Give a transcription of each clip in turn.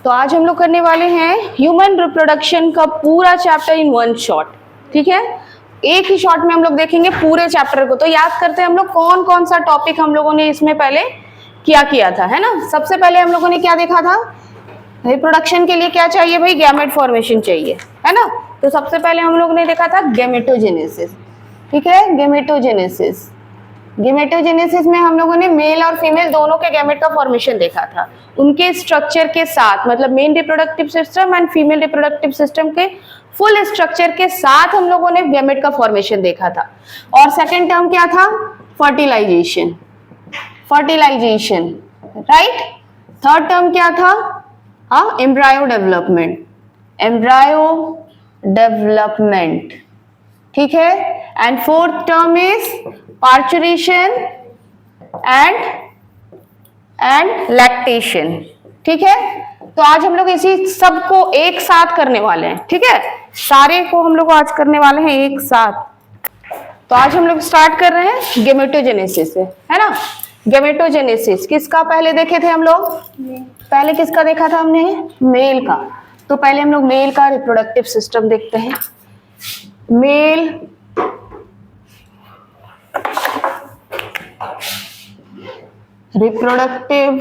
तो आज हम लोग करने वाले हैं ह्यूमन रिप्रोडक्शन का पूरा चैप्टर इन वन शॉट। ठीक है, एक ही शॉट में हम लोग देखेंगे पूरे चैप्टर को। तो याद करते हैं हम लोग कौन कौन सा टॉपिक हम लोगों ने इसमें पहले किया था, है ना। सबसे पहले हम लोगों ने क्या देखा था, रिप्रोडक्शन के लिए क्या चाहिए भाई, गैमेट फॉर्मेशन चाहिए, है ना। तो सबसे पहले हम लोग ने देखा था गैमेटोजेनेसिस। ठीक है, गैमेटोजेनेसिस। गैमेटोजेनेसिस में हम लोगों ने मेल और फीमेल दोनों के गैमेट का फॉर्मेशन देखा था, उनके स्ट्रक्चर के साथ, मतलब main reproductive system and female reproductive system के फुल स्ट्रक्चर के साथ हम लोगों ने गैमेट का फॉर्मेशन देखा था। और सेकंड टर्म क्या था, fertilization. Fertilization, right. Third term क्या था, एम्ब्रायो डेवलपमेंट। एम्ब्रायो डेवलपमेंट, ठीक है। And fourth term is parturition and lactation. ठीक है, तो आज हम लोग इसी सबको एक साथ करने वाले हैं। ठीक है, सारे को हम लोग आज करने वाले हैं एक साथ। तो आज हम लोग स्टार्ट कर रहे हैं गैमेटोजेनेसिस से, है ना। गैमेटोजेनेसिस किसका पहले देखे थे हम लोग, पहले किसका देखा था हमने, मेल का। तो पहले हम लोग मेल का रिप्रोडक्टिव सिस्टम देखते हैं। मेल रिप्रोडक्टिव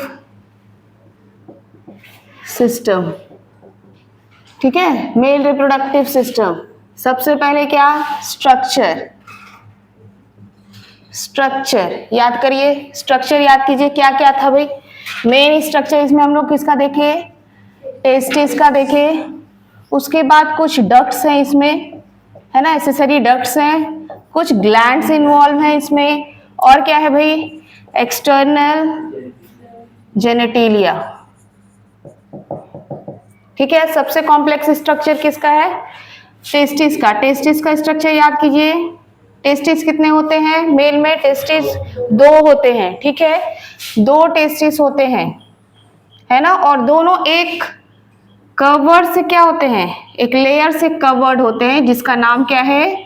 सिस्टम, ठीक है। मेल रिप्रोडक्टिव सिस्टम, सबसे पहले क्या, स्ट्रक्चर। स्ट्रक्चर याद करिए, स्ट्रक्चर याद कीजिए क्या क्या था भाई। मेन स्ट्रक्चर इसमें हम लोग किसका देखे, टेस्टिस का देखे। उसके बाद कुछ डक्ट्स हैं इसमें, है ना, एसेसरी डक्ट्स हैं, कुछ ग्लैंड्स इन्वॉल्व हैं इसमें, और क्या है भाई, एक्सटर्नल जेनेटिलिया। ठीक है, सबसे कॉम्प्लेक्स स्ट्रक्चर किसका है, टेस्टिस का। टेस्टिस का स्ट्रक्चर याद कीजिए। टेस्टिस कितने होते हैं, मेल में टेस्टिस 2 होते हैं। ठीक है, 2 टेस्टिस होते हैं, है ना। और दोनों एक कवर से क्या होते हैं, एक लेयर से कवर्ड होते हैं, जिसका नाम क्या है,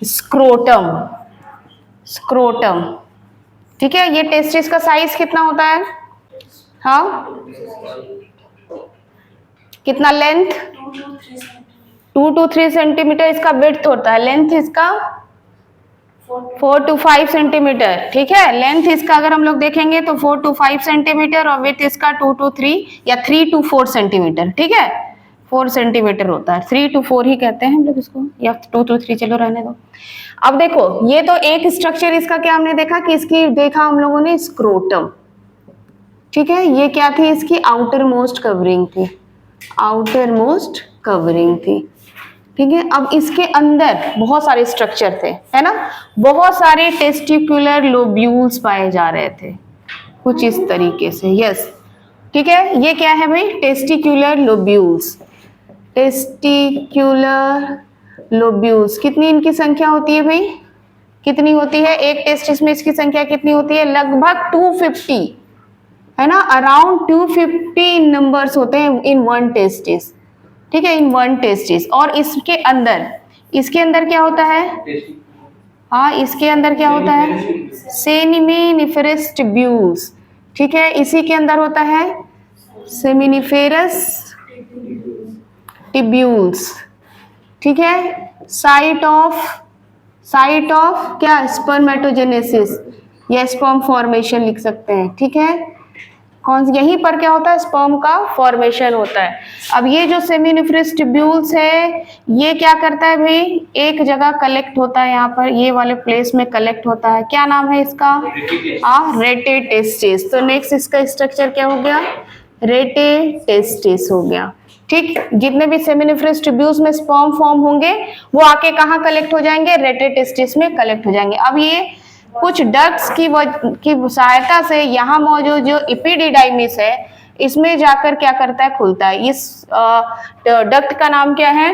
स्क्रोटम। स्क्रोटम, ठीक है। ये टेस्टिस का साइज कितना होता है, हाँ कितना, लेंथ 2 to 3 सेंटीमीटर इसका विड्थ होता है। लेंथ इसका 4 to 5 सेंटीमीटर। ठीक है, लेंथ इसका अगर हम लोग देखेंगे तो 4 to 5 सेंटीमीटर, और विड्थ इसका 2 to 3 या 3 to 4 सेंटीमीटर। ठीक है, 4 सेंटीमीटर होता है, 3 to 4 ही कहते हैं हम लोग इसको, या 2 to 3, चलो रहने दो। अब देखो, ये तो एक स्ट्रक्चर इसका क्या हमने देखा कि इसकी देखा हम लोगों ने स्क्रोटम। ठीक है, ये क्या थी, इसकी आउटर मोस्ट कवरिंग थी, आउटर मोस्ट कवरिंग थी। ठीक है, अब इसके अंदर बहुत सारे स्ट्रक्चर थे, है ना। बहुत सारे टेस्टिकुलर लोब्यूल्स पाए जा रहे थे, कुछ इस तरीके से, यस। ठीक है, ये क्या है भाई, टेस्टिकुलर लोब्यूल्स। टेस्टिकुलर लोब्यूल्स, कितनी इनकी संख्या होती है भाई, कितनी होती है, एक टेस्टिस में इसकी संख्या कितनी होती है, लगभग 250, है ना। अराउंड 250 नंबर्स होते हैं इन वन टेस्टिस। ठीक है, इन वन टेस्टिस। और इसके अंदर क्या होता है, हाँ इसके अंदर क्या होता है, सेमिनिफेरस ट्यूब्यूल्स। ठीक है, इसी के अंदर होता है सेमिनिफेरस ट्यूब्यूल्स। ठीक है, साइट ऑफ क्या, स्पर्मेटोजेनेसिस या स्पर्म फॉर्मेशन लिख सकते हैं। ठीक है, कौन, यहीं पर क्या होता है, स्पर्म का फॉर्मेशन होता है। अब ये जो सेमिनिफेरस ट्यूब्यूल्स है, ये क्या करता है भाई, एक जगह कलेक्ट होता है, यहाँ पर ये वाले प्लेस में कलेक्ट होता है। क्या नाम है इसका, रेटेटेस्टिस। तो नेक्स्ट इसका स्ट्रक्चर क्या हो गया, रेटेटेस्टिस हो गया। ठीक, जितने भी सेमिनिफेरस ट्यूब्यूल्स में स्पर्म फॉर्म होंगे वो आके कहाँ कलेक्ट हो जाएंगे, रेटेटेस्टिस में कलेक्ट हो जाएंगे। अब ये कुछ डक्ट्स की सहायता से यहाँ मौजूद जो एपिडिडाइमिस है, इसमें जाकर क्या करता है, खुलता है। इस डक्ट का नाम क्या है,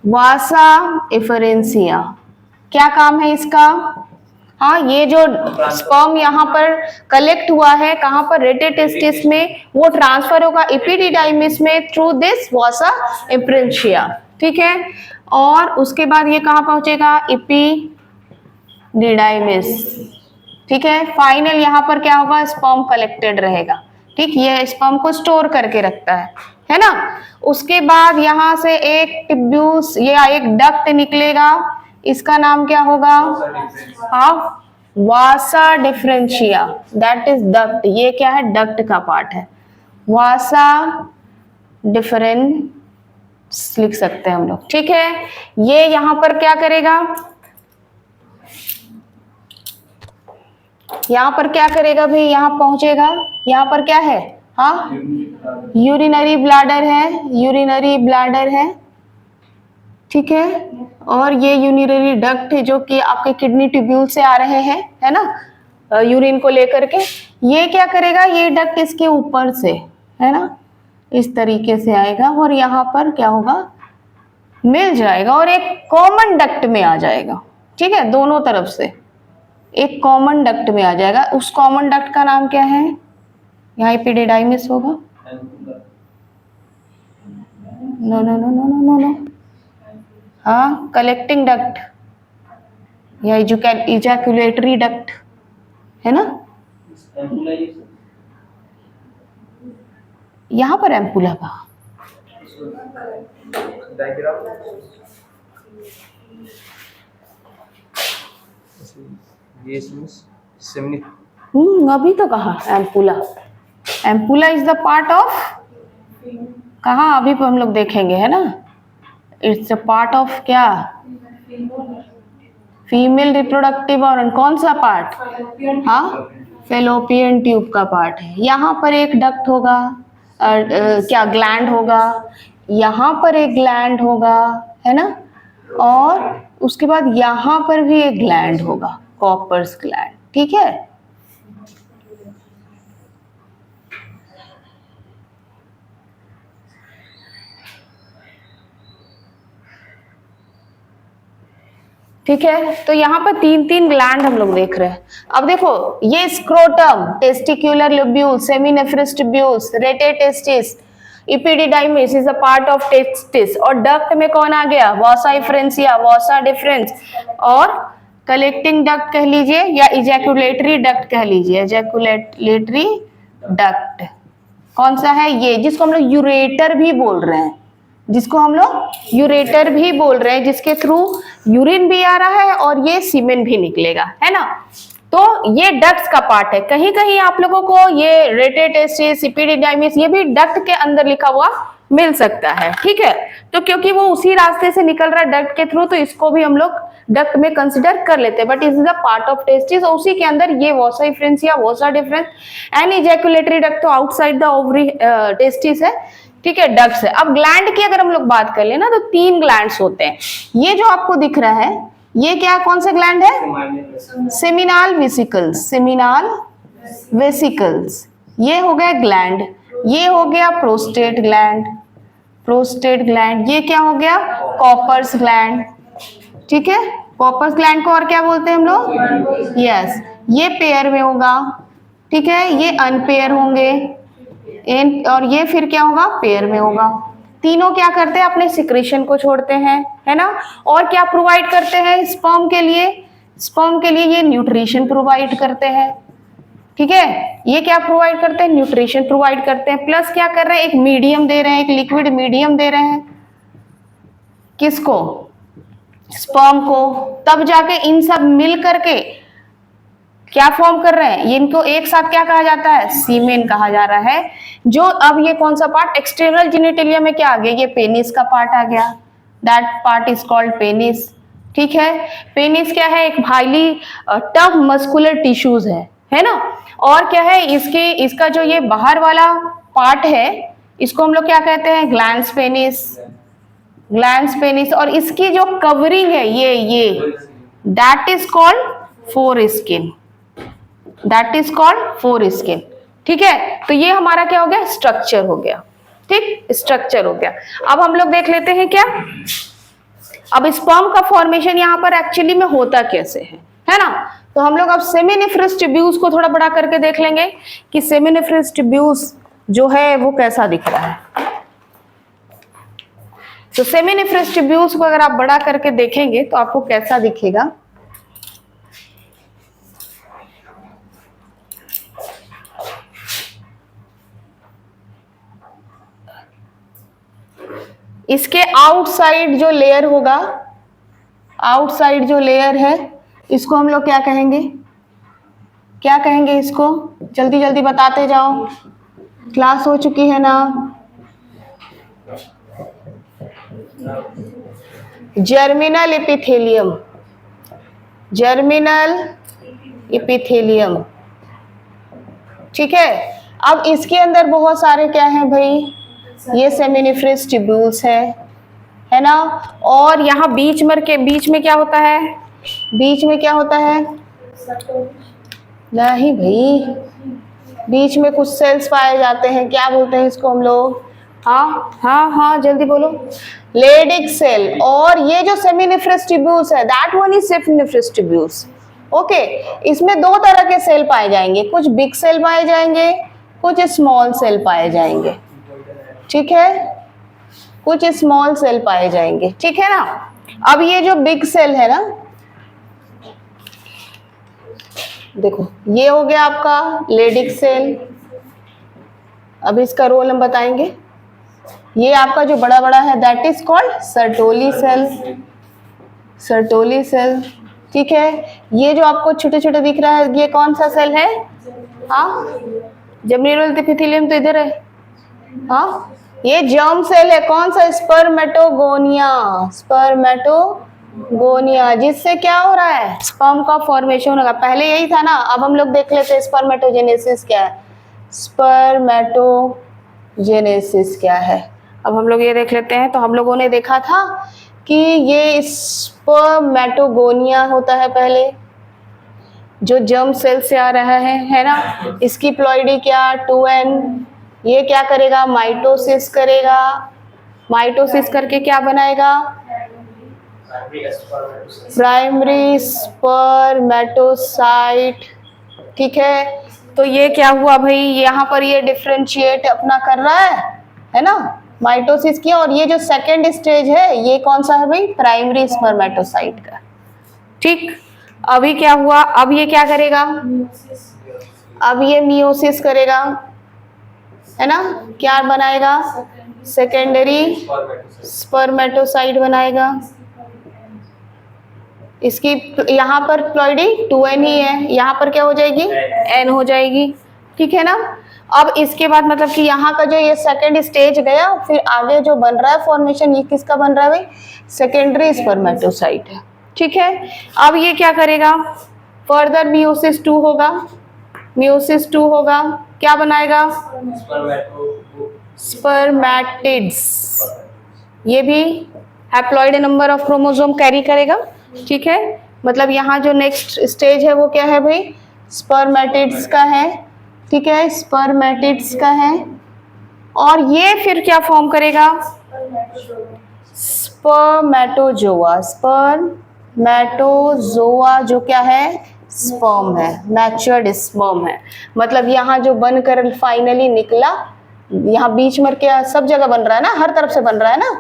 वासा एफरेंसिया। क्या काम है इसका, हाँ ये जो स्पर्म यहाँ पर कलेक्ट हुआ है, कहाँ पर, रेटेटेस्टिस में, वो ट्रांसफर होगा एपिडिडाइमिस में थ्रू दिस वासा एफरेंसिया। ठीक है, और उसके बाद ये कहाँ पहुंचेगा, एपिडिडाइमिस। ठीक है, फाइनल यहाँ पर क्या होगा, स्पर्म कलेक्टेड रहेगा। ठीक, ये स्पर्म को स्टोर करके रखता है ना। उसके बाद यहाँ से एक टिब्यूस या एक डक्ट निकलेगा, इसका नाम क्या होगा? हाँ, वासा डिफरेंशिया, दैट इज डक्ट। ये क्या है? डक्ट का पार्ट है। वासा डिफरेंस लिख सकते हैं हम लोग, ठीक है। ये यहां पर क्या करेगा? यहां पर क्या करेगा भाई? यहां पहुंचेगा, यहां पर क्या है? हाँ, यूरिनरी ब्लैडर है, यूरिनरी ब्लैडर है, ठीक है। और ये यूरिनरी डक्ट है जो कि आपके किडनी ट्यूब्यूल से आ रहे हैं, है ना, यूरिन को लेकर के। ये क्या करेगा? ये डक्ट इसके ऊपर से, है ना, इस तरीके से आएगा और यहाँ पर क्या होगा? मिल जाएगा और एक कॉमन डक्ट में आ जाएगा, ठीक है, दोनों तरफ से एक कॉमन डक्ट में आ जाएगा। उस कॉमन डक्ट का नाम क्या है? यहाँ एपिडिडाइमिस होगा। No no no no no no no, हाँ, कलेक्टिंग डक्ट या इजैकुलेटरी डक्ट, है ना। यहाँ पर एम्पुला का अभी तो कहा ampulla, ampulla is the part of, कहा अभी हम लोग देखेंगे, है ना। इट्स अ पार्ट ऑफ क्या? Female reproductive organ. कौन सा पार्ट? हाँ, फेलोपियन ट्यूब का पार्ट है। यहाँ पर एक डक्ट होगा, क्या ग्लैंड होगा, यहाँ पर एक ग्लैंड होगा, है ना, और उसके बाद यहाँ पर भी एक ग्लैंड होगा, कॉपर्स ग्लैंड, ठीक है। ठीक है, तो यहाँ पर तीन तीन ग्लैंड हम लोग देख रहे हैं। अब देखो, ये scrotum, testicular lobule, seminiferous tubules, rete testis, epididymis is a part of testis. और डक्ट में कौन आ गया? वॉसा इफ्रेंसिया, वॉसा डिफरेंस, और कलेक्टिंग डक्ट कह लीजिए या इजैकुलेटरी डक्ट कह लीजिए। इजैकुलेटरी डक्ट कौन सा है? ये जिसको हम लोग यूरेटर भी बोल रहे हैं, जिसको हम लोग यूरेटर भी बोल रहे हैं, जिसके थ्रू यूरिन भी आ रहा है और ये सीमेन भी निकलेगा, है ना। तो ये डक्ट्स का पार्ट है। कहीं कहीं आप लोगों को ये रेटे टेस्टिस, इपिडिडाइमिस, ये भी डक्ट के अंदर लिखा हुआ मिल सकता है, ठीक है। तो क्योंकि वो उसी रास्ते से निकल रहा है डक्ट के थ्रू, तो इसको भी हम लोग डक्ट में कंसिडर कर लेते हैं। But is the part of testis, और उसी के अंदर ये vasa efferentia, vasa deferens and ejaculatory duct तो आउटसाइड द ओवरी टेस्टिस है, ठीक है, डक्ट्स है। अब ग्लैंड की अगर हम लोग बात कर ले ना, तो तीन ग्लैंड्स होते हैं। ये जो आपको दिख रहा है, ये क्या, कौन सा ग्लैंड है? सेमिनाल वेसिकल्स, सेमिनाल वेसिकल्स, ये हो गया ग्लैंड। ये हो गया प्रोस्टेट ग्लैंड, प्रोस्टेट ग्लैंड। ये क्या हो गया? कॉपर्स ग्लैंड, ठीक है। कॉपर्स ग्लैंड को और क्या बोलते हैं हम लोग? यस, ये पेयर में होगा, ठीक है, ये अनपेयर होंगे, और ये फिर क्या होगा? पेयर में होगा। तीनों क्या करते हैं? अपने सिक्रेशन को छोड़ते हैं, है ना। और क्या प्रोवाइड करते हैं स्पर्म के लिए? स्पर्म के लिए ये न्यूट्रिशन प्रोवाइड करते हैं, ठीक है। ये क्या प्रोवाइड करते हैं? न्यूट्रिशन प्रोवाइड करते हैं, प्लस क्या कर रहे हैं? एक मीडियम दे रहे हैं, एक लिक्विड मीडियम दे रहे हैं, किसको? स्पर्म को। तब जाके इन सब मिल करके क्या फॉर्म कर रहे हैं? इनको एक साथ क्या कहा जाता है? सीमेन कहा जा रहा है। जो अब ये कौन सा पार्ट? एक्सटर्नल जेनिटलिया में क्या आ गया? ये पेनिस का पार्ट आ गया, that part is called penis, ठीक है। पेनिस क्या है? एक हाईली टफ मस्कुलर टिश्यूज है ना। और क्या है इसका जो ये बाहर वाला पार्ट है, इसको हम लोग क्या कहते हैं? Glans penis, glans penis. और इसकी जो कवरिंग है ये that is called foreskin, that is called foreskin, ठीक है। तो ये हमारा क्या हो गया? स्ट्रक्चर हो गया, ठीक, स्ट्रक्चर हो गया। अब हम लोग देख लेते हैं क्या, अब स्पर्म का फॉर्मेशन यहाँ पर एक्चुअली में होता कैसे है ना। तो हम लोग अब सेमिनिफरस ट्यूब्यूल्स को थोड़ा बड़ा करके देख लेंगे कि सेमिनिफरस ट्यूब्यूल्स जो है वो कैसा दिख रहा है। तो सेमिनिफरस ट्यूब्यूल्स को अगर आप बड़ा करके देखेंगे तो आपको कैसा दिखेगा? इसके आउटसाइड जो लेयर होगा, आउटसाइड जो लेयर है, इसको हम लोग क्या कहेंगे, क्या कहेंगे इसको? जल्दी जल्दी बताते जाओ, क्लास हो चुकी है ना। जर्मिनल एपिथेलियम, जर्मिनल एपिथेलियम, ठीक है। अब इसके अंदर बहुत सारे क्या हैं भाई, ये सेमिनिफरस ट्यूब्यूल्स है ना। और यहाँ बीच में क्या होता है, बीच में क्या होता है? नहीं भाई, बीच में कुछ सेल्स पाए जाते हैं, क्या बोलते हैं इसको हम लोग? हाँ हाँ हाँ, जल्दी बोलो। Leydig cell. और ये जो सेमिनिफरस ट्यूब्यूल्स है, that one is seminiferous tubules. Okay, इसमें दो तरह के सेल पाए जाएंगे, कुछ बिग सेल पाए जाएंगे, कुछ स्मॉल सेल पाए जाएंगे, ठीक है, कुछ स्मॉल सेल पाए जाएंगे, ठीक है ना। अब ये जो बिग सेल है ना, देखो ये हो गया आपका लेडिक सेल। अब इसका रोल हम बताएंगे। ये आपका जो बड़ा बड़ा है that is called Sertoli cell, Sertoli cell, ठीक है। ये जो आपको छोटे छोटे दिख रहा है, ये कौन सा सेल है? हाँ, जर्मिनल एपिथेलियम तो इधर है। हाँ, ये जर्म सेल है, कौन सा? स्पर्मेटोगोनिया, स्पर्मेटोगोनिया, जिससे क्या हो रहा है? स्पर्म का फॉर्मेशन होगा। पहले यही था ना, अब हम लोग देख लेते हैं स्पर्मेटोजेनेसिस क्या है, स्पर्मेटोजेनेसिस क्या है। अब हम लोग ये देख लेते हैं। तो हम लोगों ने देखा था कि ये स्पर्मेटोगोनिया होता है पहले, जो जर्म सेल से आ रहा है ना। इसकी प्लॉइडी क्या? 2n। ये क्या करेगा? माइटोसिस करेगा। माइटोसिस करके क्या बनाएगा? प्राइमरी स्पर्मेटोसाइट, ठीक है। तो ये क्या हुआ भाई, यहाँ पर ये डिफरेंशिएट अपना कर रहा है ना, माइटोसिस किया। और ये जो सेकेंड स्टेज है, ये कौन सा है भाई? प्राइमरी स्पर्मेटोसाइट का, ठीक। अभी क्या हुआ, अब ये क्या करेगा? अब ये मियोसिस करेगा, है ना। क्या बनाएगा? सेकेंडरी स्पर्मेटोसाइट बनाएगा। इसकी यहाँ पर प्लॉइडी 2n ही है, यहाँ पर क्या हो जाएगी? n हो जाएगी, ठीक है ना। अब इसके बाद मतलब कि यहाँ का जो ये सेकेंड स्टेज गया, फिर आगे जो बन रहा है फॉर्मेशन, ये किसका बन रहा है भाई? सेकेंडरी स्पर्मेटोसाइट है, ठीक है। अब ये क्या करेगा? फर्दर मियोसिस 2 होगा, मियोसिस 2 होगा, क्या बनाएगा? स्पर्मेटिड्स। ये भी haploid number of chromosome carry करेगा, ठीक है। मतलब यहाँ जो नेक्स्ट स्टेज है वो क्या है भाई? स्पर्मेटिड्स का है, ठीक है, स्पर्मेटिड्स का है। और ये फिर क्या फॉर्म करेगा? स्पर्मेटोजोआ। स्पर्मेटोजोआ जो क्या है? स्पर्म है, मैच्योर्ड स्पर्म है। मतलब यहाँ जो बनकर फाइनली निकला, यहाँ बीच में क्या सब जगह बन रहा है ना, हर तरफ से बन रहा है ना,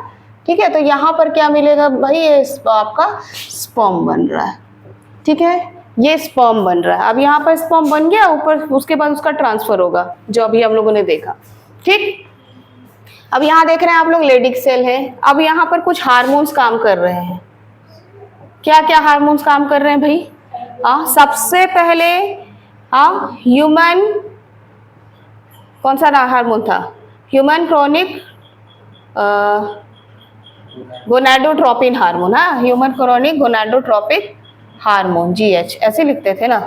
ठीक है। तो यहाँ पर क्या मिलेगा भाई? ये आपका स्पर्म बन रहा है, ठीक है, ये स्पर्म बन रहा है। अब यहाँ पर स्पर्म बन गया, ऊपर उसके बाद उसका ट्रांसफर होगा, जो अभी हम लोगों ने देखा, ठीक। अब यहाँ देख रहे हैं आप लोग लेडिक सेल है। अब यहाँ पर कुछ हार्मोन्स काम कर रहे हैं। क्या क्या हार्मोन्स काम कर रहे हैं भाई? सबसे पहले ह्यूमन, कौन सा हार्मोन था? Human chronic gonadotropin hormone, human chronic gonadotropic hormone, GH ऐसे लिखते थे ना,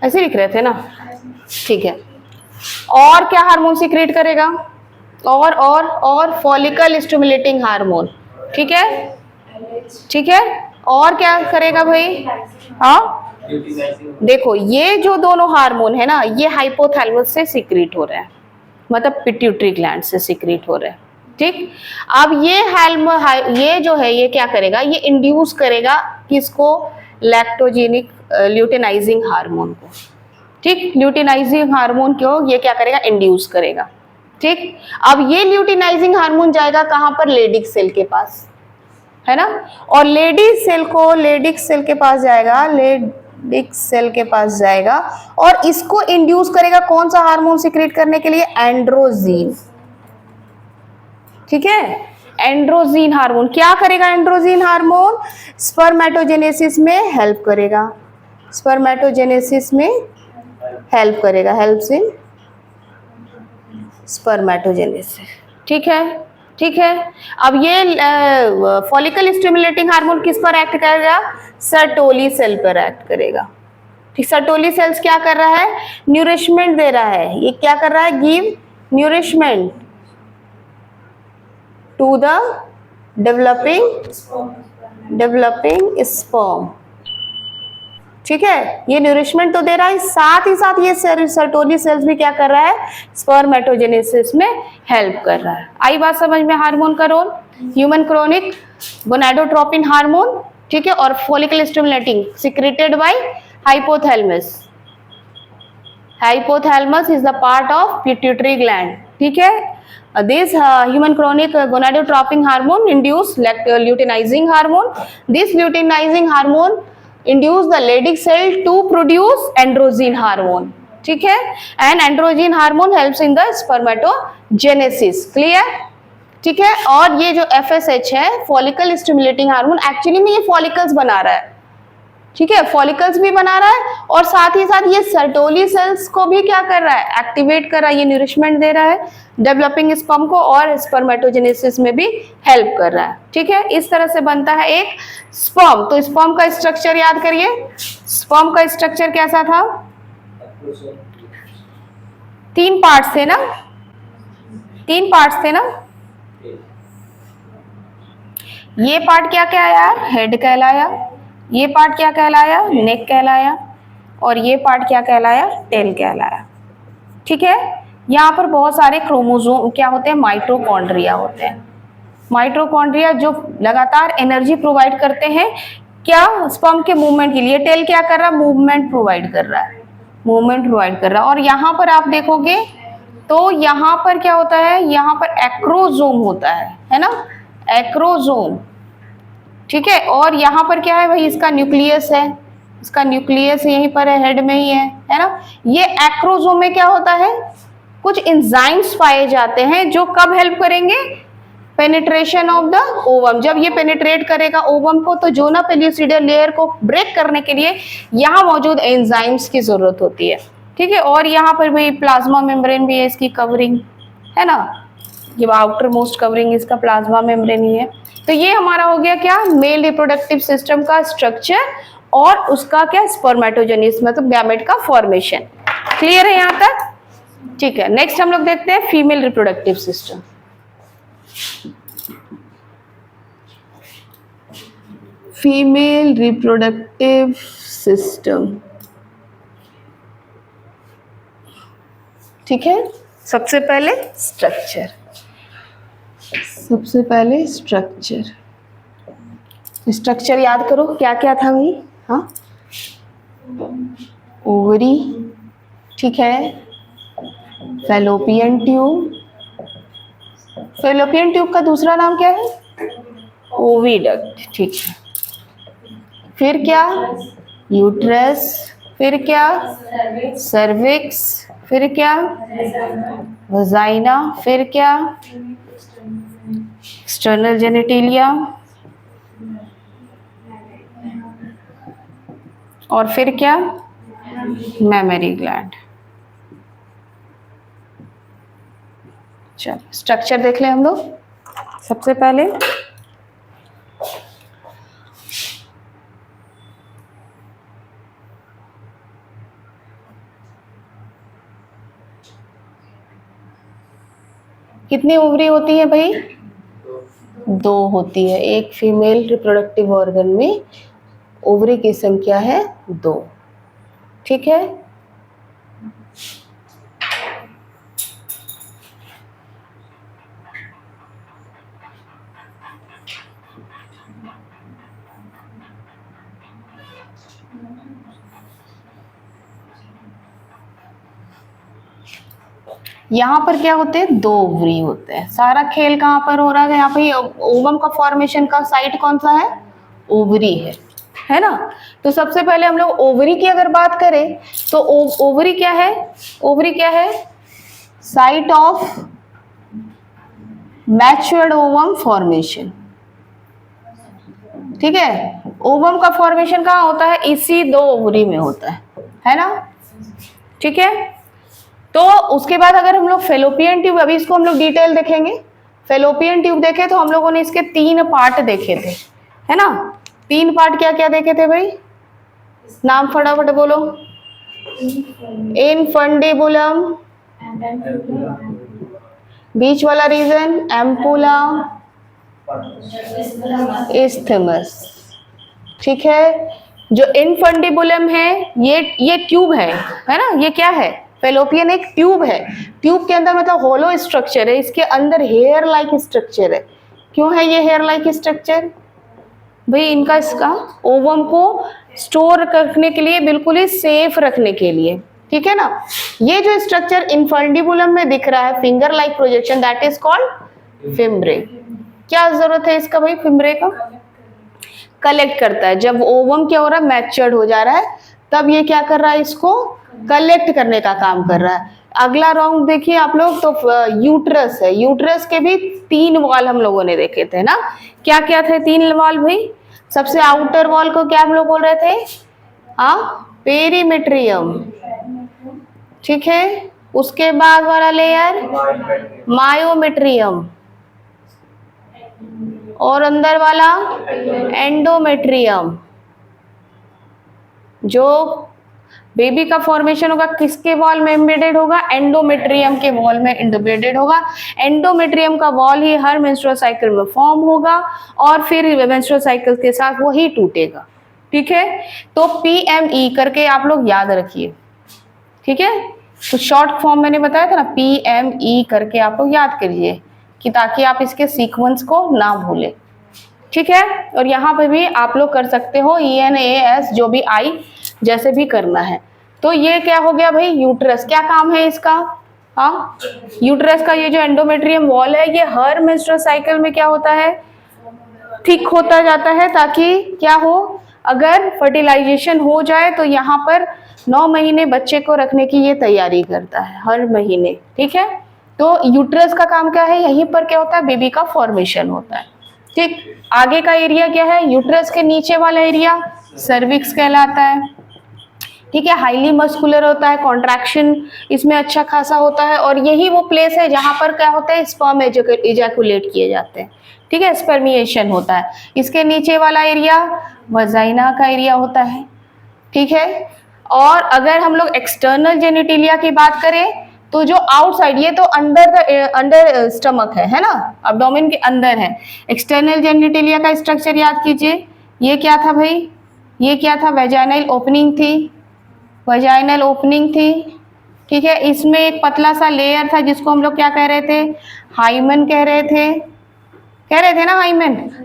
ऐसे लिख रहे थे ना, ठीक है। और क्या हार्मोन सीक्रेट करेगा? और फॉलिकल स्टिमुलेटिंग हार्मोन, ठीक है, ठीक है। और क्या करेगा भाई? देखो ये जो दोनों हार्मोन है ना, ये हाइपोथैलेमस से सीक्रेट हो रहे हैं, मतलब पिट्यूटरी ग्लैंड से सीक्रेट हो रहे हैं, ठीक। अब ये जो है, ये क्या करेगा? ये इंड्यूस करेगा किसको? लैक्टोजेनिक ल्यूटेनाइजिंग हार्मोन को, ठीक। ल्यूटेनाइजिंग हार्मोन को ये क्या करेगा? इंड्यूस करेगा, ठीक। अब ये ल्यूटेनाइजिंग हार्मोन जाएगा कहाँ पर? लेडिक सेल के पास, है ना। और लेडिक सेल के पास जाएगा, लेडिक सेल के पास जाएगा और इसको इंड्यूस करेगा कौन सा हार्मोन सीक्रेट करने के लिए? एंड्रोजीन, ठीक है। एंड्रोजीन हार्मोन क्या करेगा? एंड्रोजीन हार्मोन स्पर्मेटोजेनेसिस में हेल्प करेगा, स्पर्मेटोजेनेसिस में हेल्प करेगा, हेल्प्स इन स्पर्मेटोजेनेसिस। ठीक है, ठीक है। अब ये फॉलिकल स्टिमुलेटिंग हार्मोन किस पर एक्ट करेगा? सर्टोली सेल पर एक्ट करेगा। ठीक, सर्टोली सेल्स क्या कर रहा है? न्यूरिशमेंट दे रहा है। ये क्या कर रहा है? Give nourishment to the developing sperm. ठीक है, ये न्यूरिशमेंट तो दे रहा है, साथ ही साथ ये सर्टोली सेल्स भी क्या कर रहा है? स्पर्मेटोजेनेसिस में हेल्प कर रहा है। आई बात समझ में? हार्मोन का role, human chronic gonadotropin hormone, ठीक है, और follicle stimulating secreted by hypothalamus. Hypothalamus is the part of pituitary gland. ठीक है, this human chronic gonadotropin hormone induce luteinizing hormone. This luteinizing hormone induce the Leydig cell to produce androgen hormone. ठीक है, and androgen hormone helps in the spermatogenesis. Clear? ठीक है, और ये जो FSH है फॉलिकल स्टिमुलेटिंग हार्मोन, एक्चुअली में ये फॉलिकल्स बना रहा है। ठीक है, फॉलिकल्स भी बना रहा है और साथ ही साथ ये सर्टोली सेल्स को भी क्या कर रहा है? एक्टिवेट कर रहा है, ये न्यूरिशमेंट दे रहा है डेवलपिंग स्पर्म को और स्पर्मेटोजेनेसिस में भी हेल्प कर रहा है। ठीक है, इस तरह से बनता है एक स्पर्म। तो स्पर्म का स्ट्रक्चर याद करिए, स्पर्म का स्ट्रक्चर कैसा था? 3 पार्ट्स थे ना, 3 पार्ट्स थे ना। ये पार्ट क्या कहलाया? हेड कहलाया। ये पार्ट क्या कहलाया? नेक कहलाया। और ये पार्ट क्या कहलाया? टेल कहलाया। ठीक है, यहाँ पर बहुत सारे क्रोमोसोम क्या होते हैं? माइटोकॉन्ड्रिया होते हैं। माइटोकॉन्ड्रिया जो लगातार एनर्जी प्रोवाइड करते हैं क्या? स्पर्म के मूवमेंट के लिए। टेल क्या कर रहा है? मूवमेंट प्रोवाइड कर रहा है, मूवमेंट प्रोवाइड कर रहा है। और यहाँ पर आप देखोगे तो यहाँ पर क्या होता है? यहाँ पर एक्रोजोम होता है ना, एक्रोजोम। ठीक है, और यहाँ पर क्या है भाई? इसका न्यूक्लियस है, इसका न्यूक्लियस यहीं पर है, हेड में ही है ना। ये एक्रोजोम में क्या होता है? कुछ एंजाइम्स पाए जाते हैं जो कब हेल्प करेंगे? Penetration of the ovum. जब ये पेनिट्रेट करेगा ओवम को तो जोना पेल्यूसिडल लेयर को ब्रेक करने के लिए यहाँ मौजूद एंजाइम्स की जरूरत होती है। ठीक है, और यहाँ पर भी प्लाज्मा मेम्ब्रेन भी है, इसकी कवरिंग है ना, ये आउटर मोस्ट कवरिंग इसका प्लाज्मा मेम्ब्रेन ही है। तो ये हमारा हो गया क्या? मेल रिप्रोडक्टिव सिस्टम का स्ट्रक्चर और उसका क्या? स्पर्मेटोजेनिस मतलब गैमेट का फॉर्मेशन। क्लियर है यहाँ तक? ठीक है, नेक्स्ट हम लोग देखते हैं female reproductive system. Female reproductive system, ठीक है। सबसे पहले स्ट्रक्चर, सबसे पहले स्ट्रक्चर याद करो क्या क्या था भाई? हाँ, ओवरी, ठीक है, फैलोपियन ट्यूब, फैलोपियन ट्यूब का दूसरा नाम क्या है? ओविडक्ट, ठीक है। फिर क्या? यूट्रस, फिर क्या? सर्विक्स, फिर क्या? वजाइना, फिर क्या? एक्सटर्नल जेनिटेलिया, और फिर क्या? Mammary gland. चलो स्ट्रक्चर देख लें हम लोग। सबसे पहले कितनी ओवरी होती है भाई? 2 होती है। एक फीमेल रिप्रोडक्टिव ऑर्गन में ओवरी की संख्या है 2, ठीक है। यहाँ पर क्या होते हैं? 2 ओवरी होते हैं। सारा खेल कहाँ पर हो रहा है? यहाँ पे ओवम का फॉर्मेशन का साइट कौन सा है? ओवरी है ना। तो सबसे पहले हम लोग ओवरी की अगर बात करें तो ओवरी क्या है? ओवरी क्या है? Site of matured ovum formation. ठीक है, ओवम का फॉर्मेशन कहाँ होता है? इसी 2 ओवरी में होता है ना? ठीक है, तो उसके बाद अगर हम लोग फेलोपियन ट्यूब, अभी इसको हम लोग डिटेल देखेंगे। फेलोपियन ट्यूब देखे तो हम लोगों ने इसके 3 पार्ट देखे थे, है ना? 3 पार्ट क्या क्या देखे थे भाई? नाम फटाफट बोलो। इनफंडिबुलम, बीच वाला रीजन एम्पुला, इस्थमस। ठीक है, जो इनफंडिबुलम है ये ट्यूब है ना? ये क्या है? फेलोपियन एक ट्यूब है। ट्यूब के अंदर मतलब होलो स्ट्रक्चर है, इसके अंदर हेयर लाइक स्ट्रक्चर है। क्यों है ये हेयर लाइक स्ट्रक्चर? भाई इनका इसका ओवम को स्टोर रखने के लिए, बिल्कुल ही सेफ रखने के लिए। ठीक है ना? ये जो स्ट्रक्चर इनफंडिबुलम में दिख रहा है, finger like projection, that is called fimbriae. क्या जरूरत है इसका भाई? फिम्ब्रे का कलेक्ट करता है। जब ओवम क्या हो रहा है? मैच्योर्ड हो जा रहा है, तब ये क्या कर रहा है? इसको कलेक्ट करने का काम कर रहा है। अगला राउंड देखिए आप लोग, तो यूट्रस है। यूट्रस के भी 3 वॉल हम लोगों ने देखे थे ना? क्या क्या थे 3 वॉल भाई? सबसे आउटर वॉल को क्या हम लोग बोल रहे थे? पेरीमेट्रियम। ठीक है, उसके बाद वाला लेयर मायोमेट्रियम, और अंदर वाला एंडोमेट्रियम। जो बेबी का फॉर्मेशन होगा किसके वॉल में एम्बेडेड होगा? एंडोमेट्रियम के वॉल में एम्बेडेड होगा। एंडोमेट्रियम का वॉल ही हर मेंस्ट्रुअल साइकिल में फॉर्म होगा और फिर मेंस्ट्रुअल साइकिल के साथ वही टूटेगा। ठीक है, तो PME करके आप लोग याद रखिए। ठीक है, तो शॉर्ट फॉर्म मैंने बताया था ना, PME करके आप लोग याद करिए कि ताकि आप इसके सीक्वेंस को ना भूलें। ठीक है, और यहाँ पे भी आप लोग कर सकते हो ENAS, जो भी आई जैसे भी करना है। तो ये क्या हो गया भाई? यूट्रस। क्या काम है इसका? यूट्रस का ये जो एंडोमेट्रियम वॉल है, ये हर मेंस्ट्रुअल साइकिल में क्या होता है? थिक होता जाता है, ताकि क्या हो? अगर फर्टिलाइजेशन हो जाए तो यहाँ पर 9 महीने बच्चे को रखने की ये तैयारी करता है हर महीने। ठीक है, तो यूट्रस का काम क्या है? यहीं पर क्या होता है? बेबी का फॉर्मेशन होता है। ठीक, आगे का एरिया क्या है? यूट्रस के नीचे वाला एरिया सर्विक्स कहलाता है। ठीक है, हाईली मस्कुलर होता है, कॉन्ट्रैक्शन इसमें अच्छा खासा होता है, और यही वो प्लेस है जहां पर क्या होता है? स्पर्म इजैकुलेट किए जाते हैं। ठीक है, स्पर्मिएशन होता है। इसके नीचे वाला एरिया वजाइना का एरिया होता है। ठीक है, और अगर हम लोग एक्सटर्नल जेनिटिलिया की बात करें तो जो आउटसाइड, ये तो अंडर स्टमक है ना? एब्डोमेन के अंदर है। एक्सटर्नल जेनिटिलिया का स्ट्रक्चर याद कीजिए। ये क्या था भाई? ये क्या था? वेजाइनल ओपनिंग थी, वेजाइनल ओपनिंग थी। ठीक है, इसमें एक पतला सा लेयर था जिसको हम लोग क्या कह रहे थे? हाइमन कह रहे थे ना?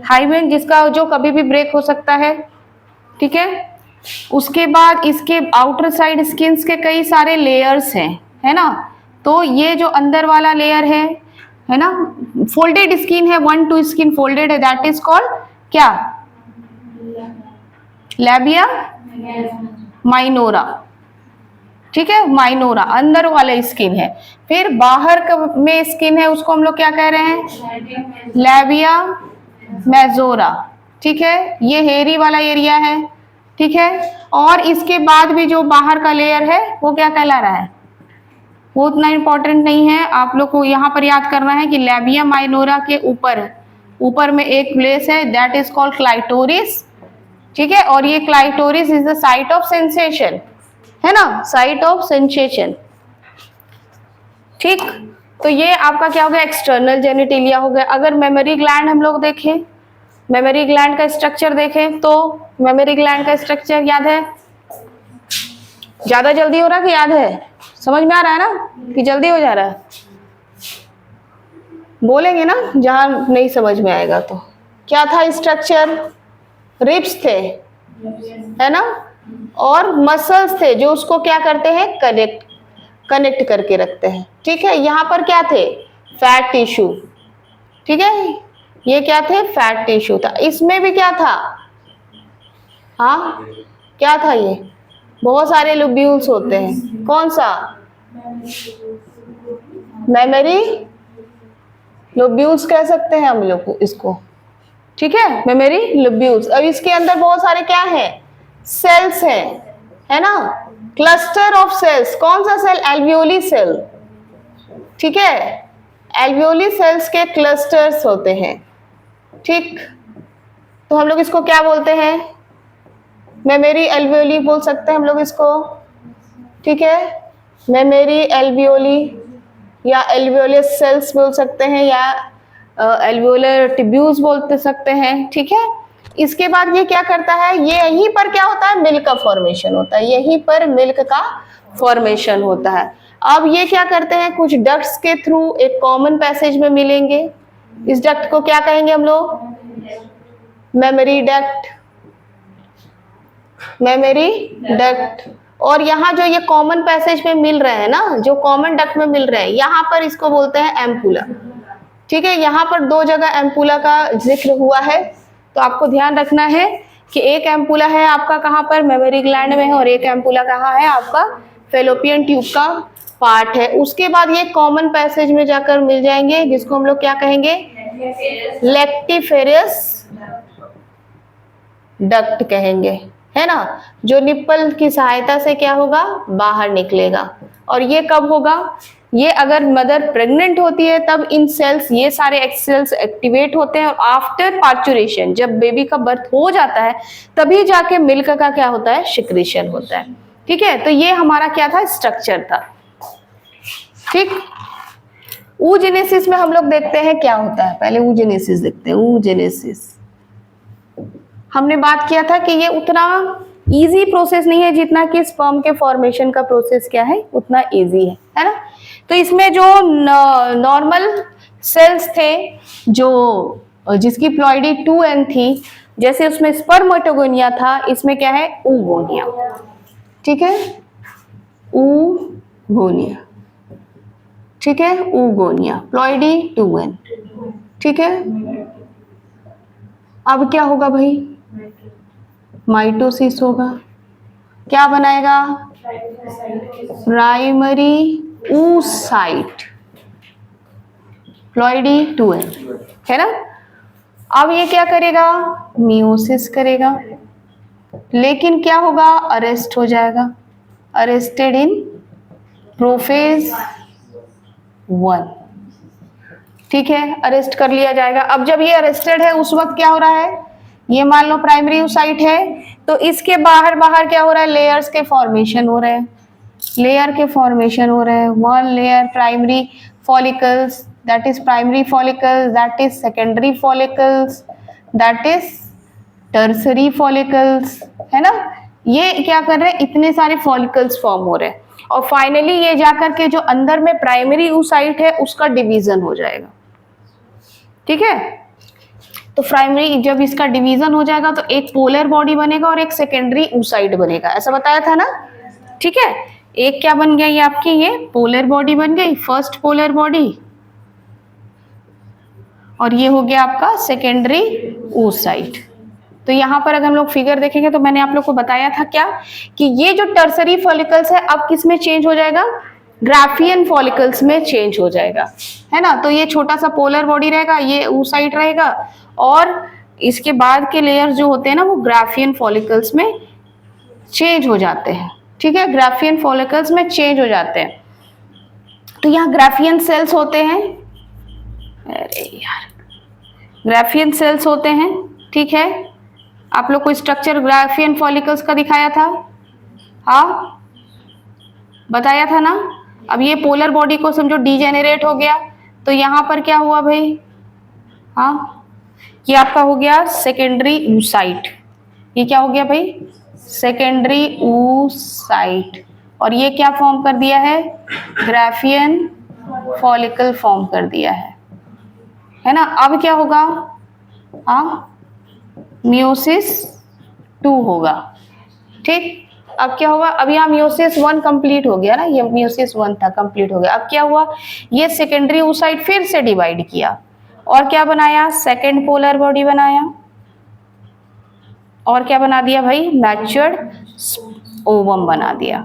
हाइमन जिसका जो कभी भी ब्रेक हो सकता है। ठीक है, उसके बाद इसके आउटर साइड स्किन्स के कई सारे लेयर्स हैं, है ना? तो ये जो अंदर वाला लेयर है ना, फोल्डेड स्किन है, 1-2 स्किन फोल्डेड है, दैट इज कॉल्ड क्या? Labia minora. ठीक है, माइनोरा अंदर वाला स्किन है। फिर बाहर में स्किन है, उसको हम लोग क्या कह रहे हैं? Labia majora. ठीक है, ये हेरी वाला एरिया है। ठीक है, और इसके बाद भी जो बाहर का लेयर है वो क्या कहला रहा है? वो उतना इंपॉर्टेंट नहीं है। आप लोग को यहाँ पर याद करना है कि लैबिया माइनोरा के ऊपर में एक प्लेस है, दैट इज कॉल्ड क्लाइटोरिस। ठीक है, और ये clitoris is the site of sensation, है ना? Site of sensation. ठीक, तो ये आपका क्या हो गया? एक्सटर्नल जेनिटिलिया हो गया। अगर मेमोरी ग्लैंड हम लोग देखें, मेमोरी ग्लैंड का स्ट्रक्चर देखें, तो मेमोरी ग्लैंड का स्ट्रक्चर याद है? ज्यादा जल्दी हो रहा है कि याद है? समझ में आ रहा है ना कि जल्दी हो जा रहा है? बोलेंगे ना जहां नहीं समझ में आएगा तो। क्या था स्ट्रक्चर? रिब्स थे, है ना? और मसल्स थे जो उसको क्या करते हैं? कनेक्ट करके रखते हैं। ठीक है, यहाँ पर क्या थे? Fat tissue. ठीक है, ये क्या थे? फैट टिश्यू था। इसमें भी क्या था? क्या था? ये बहुत सारे लोब्यूल्स होते हैं। कौन सा? मेमोरी लोब्यूल्स कह सकते हैं हम लोग को इसको, ठीक है, मेमोरी लोब्यूल्स। अब इसके अंदर बहुत सारे क्या है, सेल्स हैं, है ना, क्लस्टर ऑफ सेल्स। कौन सा सेल, एल्वियोली सेल, ठीक है, एल्वियोली सेल्स के क्लस्टर्स होते हैं, ठीक। तो हम लोग इसको क्या बोलते हैं, मेमोरी एल्वियोली बोल सकते हैं हम लोग इसको, ठीक है, मेमोरी एल्वियोली या एल्वियोलस सेल्स बोल सकते हैं, या एल्वियोलर ट्यूब्यूल्स बोलते सकते हैं, ठीक है। इसके बाद ये क्या करता है, ये यहीं पर क्या होता है, मिल्क का फॉर्मेशन होता है, यहीं पर मिल्क का फॉर्मेशन होता है। अब ये क्या करते हैं, कुछ डक्ट्स के थ्रू एक कॉमन पैसेज में मिलेंगे। इस डक्ट को क्या कहेंगे हम लोग, मेमोरी डक्ट, मेमोरी डक्ट। और यहाँ जो ये कॉमन पैसेज में मिल रहे हैं ना, जो कॉमन डक्ट में मिल रहे हैं, यहाँ पर इसको बोलते हैं एम्पुला, ठीक है। यहाँ पर दो जगह एम्पुला का जिक्र हुआ है, तो आपको ध्यान रखना है कि एक एम्पुला है आपका कहाँ पर, मेमोरी ग्लैंड में है, और एक एम्पुला कहाँ है आपका, फैलोपियन ट्यूब का पार्ट है। उसके बाद ये कॉमन पैसेज में जाकर मिल जाएंगे, जिसको हम लोग क्या कहेंगे, लेक्टिफेरियस डक्ट कहेंगे, है ना, जो निप्पल की सहायता से क्या होगा, बाहर निकलेगा। और ये कब होगा, ये अगर मदर प्रेग्नेंट होती है तब इन सेल्स, ये सारे सेल्स एक्टिवेट होते हैं, और आफ्टर पार्चुरेशन, जब बेबी का बर्थ हो जाता है तभी जाके मिल्क का क्या होता है, सिक्रीशन होता है, ठीक है। तो ये हमारा क्या था, स्ट्रक्चर था, ठीक। oogenesis में हम लोग देखते हैं क्या होता है, पहले oogenesis देखते हैं। oogenesis हमने बात किया था कि ये उतना इजी प्रोसेस नहीं है जितना कि स्पर्म के फॉर्मेशन का प्रोसेस क्या है, उतना इजी है ना। तो इसमें जो नॉर्मल सेल्स थे, जो जिसकी प्लॉइडी 2n थी, जैसे उसमें स्पर्मेटोगोनिया था, इसमें क्या है, oogonia, ठीक है, oogonia, ठीक है, oogonia, प्लॉइडी 2n, ठीक है। अब क्या होगा भाई, माइटोसिस होगा, क्या बनाएगा, प्राइमरी oocyte, प्लॉइडी 2n, है ना। अब ये क्या करेगा, मियोसिस करेगा, लेकिन क्या होगा, अरेस्ट हो जाएगा, अरेस्टेड इन प्रोफेज 1, ठीक है, अरेस्ट कर लिया जाएगा। अब जब ये अरेस्टेड है उस वक्त क्या हो रहा है, ये मान लो प्राइमरी oocyte है, तो इसके बाहर बाहर क्या हो रहा है, लेयर्स के फॉर्मेशन हो रहे हैं, लेयर के फॉर्मेशन हो रहे हैं। One layer primary follicles, that is primary follicles, that is secondary follicles, that is tertiary follicles, है ना। ये क्या कर रहे हैं, इतने सारे फॉलिकल्स फॉर्म हो रहे हैं, और फाइनली ये जाकर के जो अंदर में प्राइमरी oocyte है उसका डिवीजन हो जाएगा, ठीक है। तो प्राइमरी जब इसका डिवीजन हो जाएगा तो एक पोलर बॉडी बनेगा और एक सेकेंडरी oocyte बनेगा, ऐसा बताया था ना, ठीक है। एक क्या बन गया, ये आपकी ये पोलर बॉडी बन गई, फर्स्ट पोलर बॉडी, और ये हो गया आपका सेकेंडरी oocyte। तो यहाँ पर अगर हम लोग फिगर देखेंगे तो मैंने आप लोग को बताया था क्या, कि ये जो टर्सरी फॉलिकल्स है अब किस में चेंज हो जाएगा, ग्राफियन फॉलिकल्स में चेंज हो जाएगा, है ना। तो ये छोटा सा पोलर बॉडी रहेगा, ये oocyte रहेगा, और इसके बाद के लेयर्स जो होते हैं ना वो ग्राफियन फॉलिकल्स में चेंज हो जाते हैं, ठीक है, ग्राफियन फॉलिकल्स में चेंज हो जाते हैं। तो यहाँ ग्राफियन सेल्स होते हैं, अरे यार, ग्राफियन सेल्स होते हैं, ठीक है। आप लोग को स्ट्रक्चर ग्राफियन फॉलिकल्स का दिखाया था, हाँ बताया था ना। अब ये पोलर बॉडी को समझो डीजेनरेट हो गया, तो यहाँ पर क्या हुआ भाई, हाँ ये आपका हो गया सेकेंडरी oocyte, ये क्या हो गया भाई, सेकेंडरी oocyte, और ये क्या फॉर्म कर दिया है, ग्राफियन फॉलिकल फॉर्म कर दिया है ना। अब क्या होगा, हाँ मियोसिस 2 होगा, ठीक। अब क्या होगा, अब यहाँ मियोसिस 1 कंप्लीट हो गया ना, ये मियोसिस 1 था कंप्लीट हो गया। अब क्या हुआ, ये सेकेंडरी oocyte फिर से डिवाइड किया, और क्या बनाया, सेकेंड पोलर बॉडी बनाया, और क्या बना दिया भाई, मैच्योर्ड ओवम बना दिया,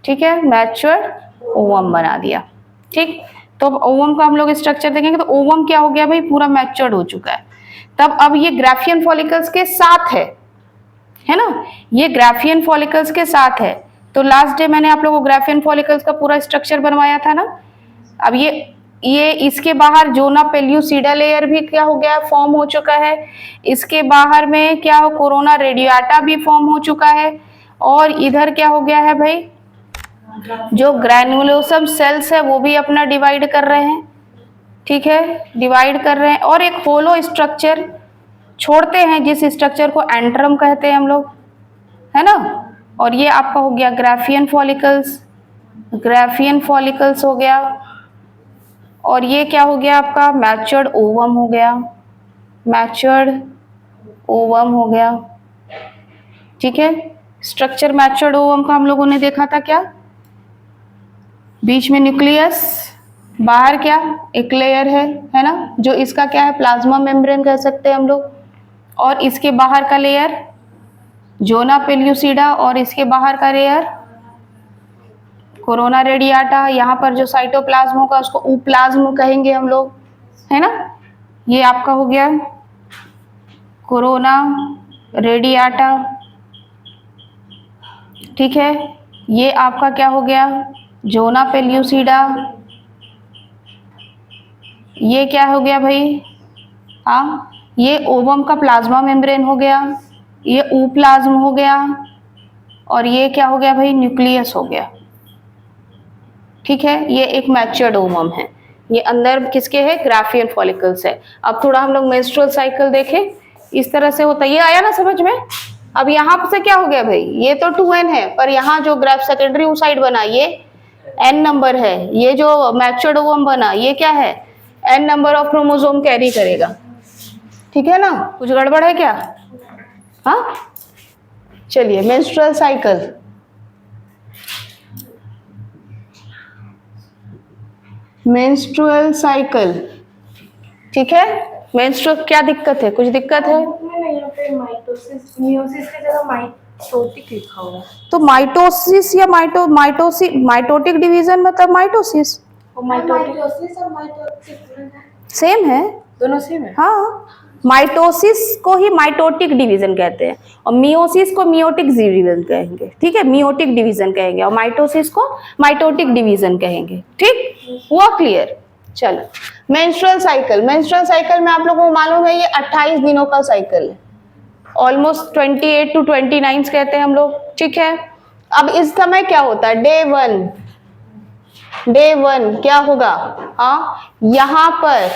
ठीक है, मैच्योर्ड ओवम बना दिया, ठीक। तो अब ओवम का हम लोग स्ट्रक्चर देखेंगे तो ओवम क्या हो गया भाई, पूरा मैच्योर्ड हो चुका है। तब अब ये ग्राफियन फॉलिकल्स के साथ है ना, ये ग्राफियन फॉलिकल्स के साथ है। तो लास्ट डे मैंने आप लोगों को ग्राफियन फॉलिकल्स का पूरा स्ट्रक्चर बनवाया था ना। अब ये इसके बाहर जोना पेल्यूसिडा लेयर भी क्या हो गया, फॉर्म हो चुका है। इसके बाहर में क्या हो, कोरोना रेडियाटा भी फॉर्म हो चुका है। और इधर क्या हो गया है भाई, जो ग्रैन्युलोसम सेल्स है वो भी अपना डिवाइड कर रहे हैं, ठीक है, डिवाइड कर रहे हैं। और एक होलो स्ट्रक्चर छोड़ते हैं जिस स्ट्रक्चर को एंट्रम कहते हैं हम लोग, है ना। और ये आपका हो गया ग्राफियन फॉलिकल्स, ग्राफियन फॉलिकल्स हो गया। और ये क्या हो गया आपका, मैच्योर्ड ओवम हो गया, मैच्योर्ड ओवम हो गया, ठीक है। स्ट्रक्चर मैच्योर्ड ओवम का हम लोगों ने देखा था क्या, बीच में न्यूक्लियस, बाहर क्या एक लेयर है ना, जो इसका क्या है, प्लाज्मा मेम्ब्रेन कह सकते हैं हम लोग। और इसके बाहर का लेयर जोना पेल्यूसिडा, और इसके बाहर का लेयर कोरोना रेडियाटा। यहाँ पर जो साइटोप्लाज्म होगा उसको उप्लाज्म कहेंगे हम लोग, है ना। ये आपका हो गया कोरोना रेडियाटा, ठीक है। ये आपका क्या हो गया, जोना पेल्यूसिडा। ये क्या हो गया भाई, हाँ, ये ओवम का प्लाज्मा मेम्ब्रेन हो गया, ये उप्लाज्म हो गया। और ये क्या हो गया भाई, न्यूक्लियस हो गया, ठीक है। ये एक मैच्योर्ड ओवम है। ये अंदर किसके है, ग्राफियन फॉलिकल्स है। अब थोड़ा हम लोग मेंस्ट्रुअल साइकिल देखें, इस तरह से होता है। ये आया ना समझ में। अब यहाँ से क्या हो गया भाई, ये तो 2n है, पर यहाँ जो ग्राफ सेकेंडरी oocyte बना ये n नंबर है। ये जो मैच्योर्ड ओवम बना ये क्या है, n number of chromosome carry करेगा, ठीक है ना। कुछ गड़बड़ है क्या, हाँ। चलिए मेंस्ट्रुअल साइकिल, मेंस्ट्रुअल साइकिल, ठीक है। मेंस्ट्रुअल क्या दिक्कत है, कुछ दिक्कत है, यहाँ पे माइटोसिस मियोसिस की जगह माइटोटिक लिखा हुआ है। तो माइटोसिस या माइटोटिक डिवीजन मतलब माइटोसिस, माइटोसिस और माइटोटिक सेम है, दोनों सेम है। हाँ, माइटोसिस को ही माइटोटिक डिवीजन कहते हैं और मियोसिस को मियोटिक डिवीजन कहेंगे, ठीक है, मियोटिक डिवीजन कहेंगे। और माइटोसिस को माइटोटिक डिवीजन कहेंगे, ठीक हुआ क्लियर। चलो मेंस्ट्रुअल साइकिल, मेंस्ट्रुअल साइकिल में आप लोगों को मालूम है ये 28 दिनों का साइकिल है, ऑलमोस्ट 28 to 29 कहते हैं हम लोग, ठीक है। अब इस समय क्या होता है, डे वन क्या होगा, हाँ, यहाँ पर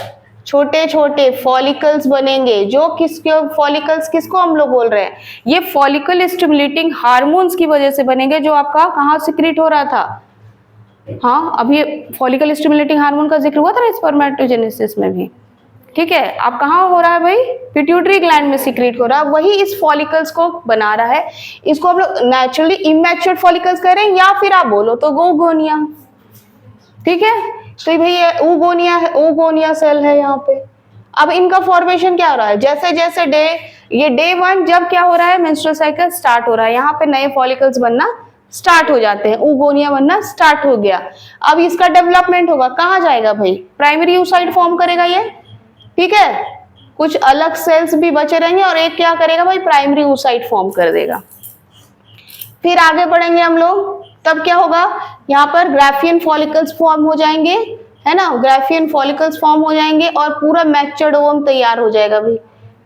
छोटे छोटे फॉलिकल्स बनेंगे। जो किसके फॉलिकल्स, किसको हम लोग बोल रहे हैं, ये फॉलिकल स्टिमुलेटिंग हार्मोन्स की वजह से बनेंगे, जो आपका कहाँ सिक्रीट हो रहा था, हाँ, अभी फॉलिकल स्टिमुलेटिंग हार्मोन का जिक्र हुआ था ना स्पर्मेटोजेनेसिस में भी, ठीक है। अब कहाँ हो रहा है भाई, पिट्यूटरी ग्लैंड में सिक्रीट हो रहा है, वही इस फॉलिकल्स को बना रहा है। इसको हम लोग नेचुरली इमैच्योर्ड फॉलिकल्स कह रहे हैं, या फिर आप बोलो तो ओगोनिया, ठीक है। तो भाई ये ओगोनिया है, ओगोनिया सेल है यहाँ पे। अब इनका फॉर्मेशन क्या हो रहा है, जैसे जैसे डे 1 जब क्या हो रहा है, मेंस्ट्रुअल साइकिल स्टार्ट हो रहा है, यहाँ पे नए फॉलिकल्स बनना स्टार्ट हो जाते हैं, ओगोनिया बनना स्टार्ट हो गया। अब इसका डेवलपमेंट होगा, कहाँ जाएगा भाई, प्राइमरी oocyte फॉर्म करेगा ये, ठीक है। कुछ अलग सेल्स भी बचे रहेंगे और एक क्या करेगा भाई, प्राइमरी oocyte फॉर्म कर देगा। फिर आगे बढ़ेंगे हम लोग, तब क्या होगा, यहाँ पर ग्राफियन फॉलिकल्स फॉर्म हो जाएंगे, है ना, ग्राफियन फॉलिकल्स फॉर्म हो जाएंगे और पूरा मैच्योर्ड ओवम तैयार हो जाएगा भाई